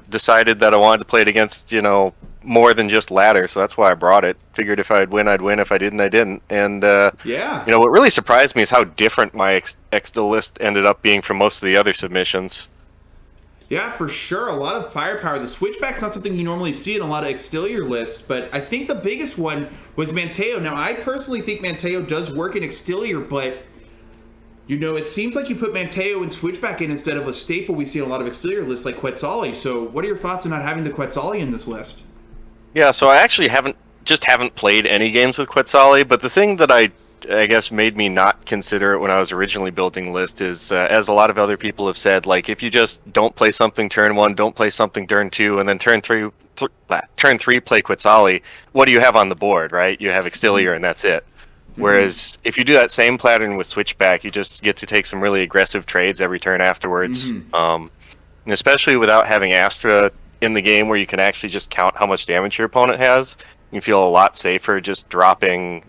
decided that I wanted to play it against, you know, more than just ladder, so that's why I brought it. Figured if I'd win, I'd win. If I didn't, I didn't. And yeah, you know, what really surprised me is how different my Extel list ended up being from most of the other submissions. Yeah, for sure. A lot of firepower. The switchback's not something you normally see in a lot of Extelior lists, but I think the biggest one was Manteo. Now, I personally think Manteo does work in Extelior, but you know, it seems like you put Manteo and Switchback in instead of a staple we see in a lot of Extelior lists like Quetzali. So what are your thoughts on not having the Quetzali in this list? Yeah, so I actually haven't played any games with Quetzali, but the thing that I guess made me not consider it when I was originally building the list is, as a lot of other people have said, like if you just don't play something turn 1, don't play something turn 2, and then turn 3 play Quetzali, what do you have on the board, right? You have Extelior and that's it. Whereas if you do that same pattern with Switchback, you just get to take some really aggressive trades every turn afterwards. And especially without having Astra in the game where you can actually just count how much damage your opponent has, you feel a lot safer just dropping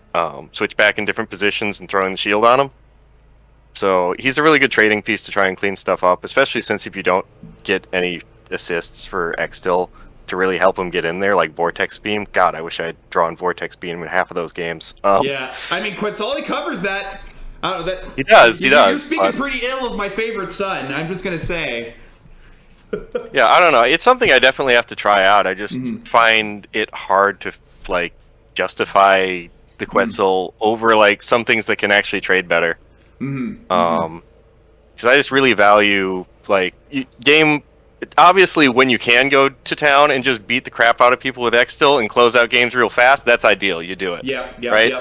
Switchback in different positions and throwing the shield on them. So he's a really good trading piece to try and clean stuff up, especially since if you don't get any assists for Extil to really help him get in there, like Vortex Beam. God, I wish I had drawn Vortex Beam in half of those games. Yeah, I mean, Quetzali covers that. He does. You're speaking pretty ill of my favorite son. I'm just gonna say. Yeah, I don't know. It's something I definitely have to try out. I just find it hard to like justify the Quetzal over like some things that can actually trade better. Because I just really value like game. Obviously, when you can go to town and just beat the crap out of people with Extil and close out games real fast, that's ideal. You do it. Yeah. Right.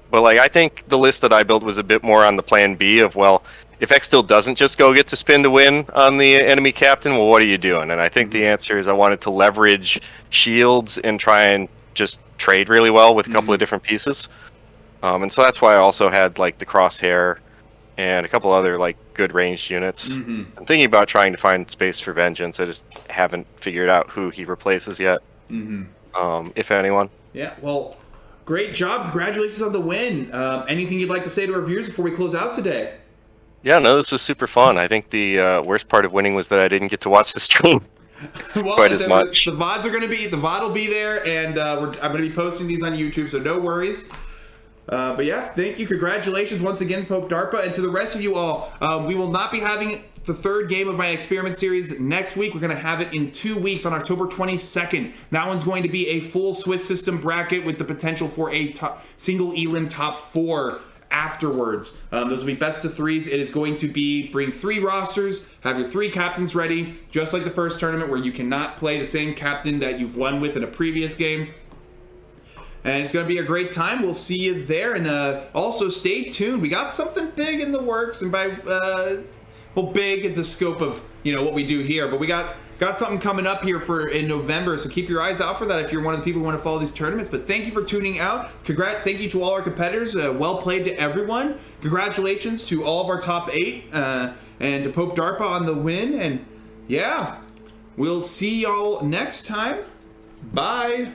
But like I think the list that I built was a bit more on the plan B of, well, if Extil doesn't just go get to spin to win on the enemy captain, well, what are you doing? And I think the answer is I wanted to leverage shields and try and just trade really well with a couple of different pieces. And so that's why I also had like the crosshair and a couple other like good ranged units. I'm thinking about trying to find space for vengeance. I just haven't figured out who he replaces yet, if anyone. Yeah, well, great job. Congratulations on the win. Anything you'd like to say to our viewers before we close out today? Yeah, no, this was super fun. I think the worst part of winning was that I didn't get to watch the stream quite as much. The VODs are going to be, the VOD will be there, and I'm going to be posting these on YouTube, so no worries. But yeah, thank you. Congratulations once again, Popedarpa, and to the rest of you all. We will not be having the third game of my experiment series next week. We're going to have it in 2 weeks on October 22nd. That one's going to be a full Swiss system bracket with the potential for a single elim top 4 afterwards. Those will be best of 3s. It is going to be bring 3 rosters, have your 3 captains ready, just like the first tournament where you cannot play the same captain that you've won with in a previous game. And it's going to be a great time. We'll see you there. And also stay tuned. We got something big in the works. And by, well, big in the scope of, you know, what we do here. But we got something coming up here in November. So keep your eyes out for that if you're one of the people who want to follow these tournaments. But thank you for tuning out. Thank you to all our competitors. Well played to everyone. Congratulations to all of our top 8. And to Popedarpa on the win. And yeah, we'll see y'all next time. Bye.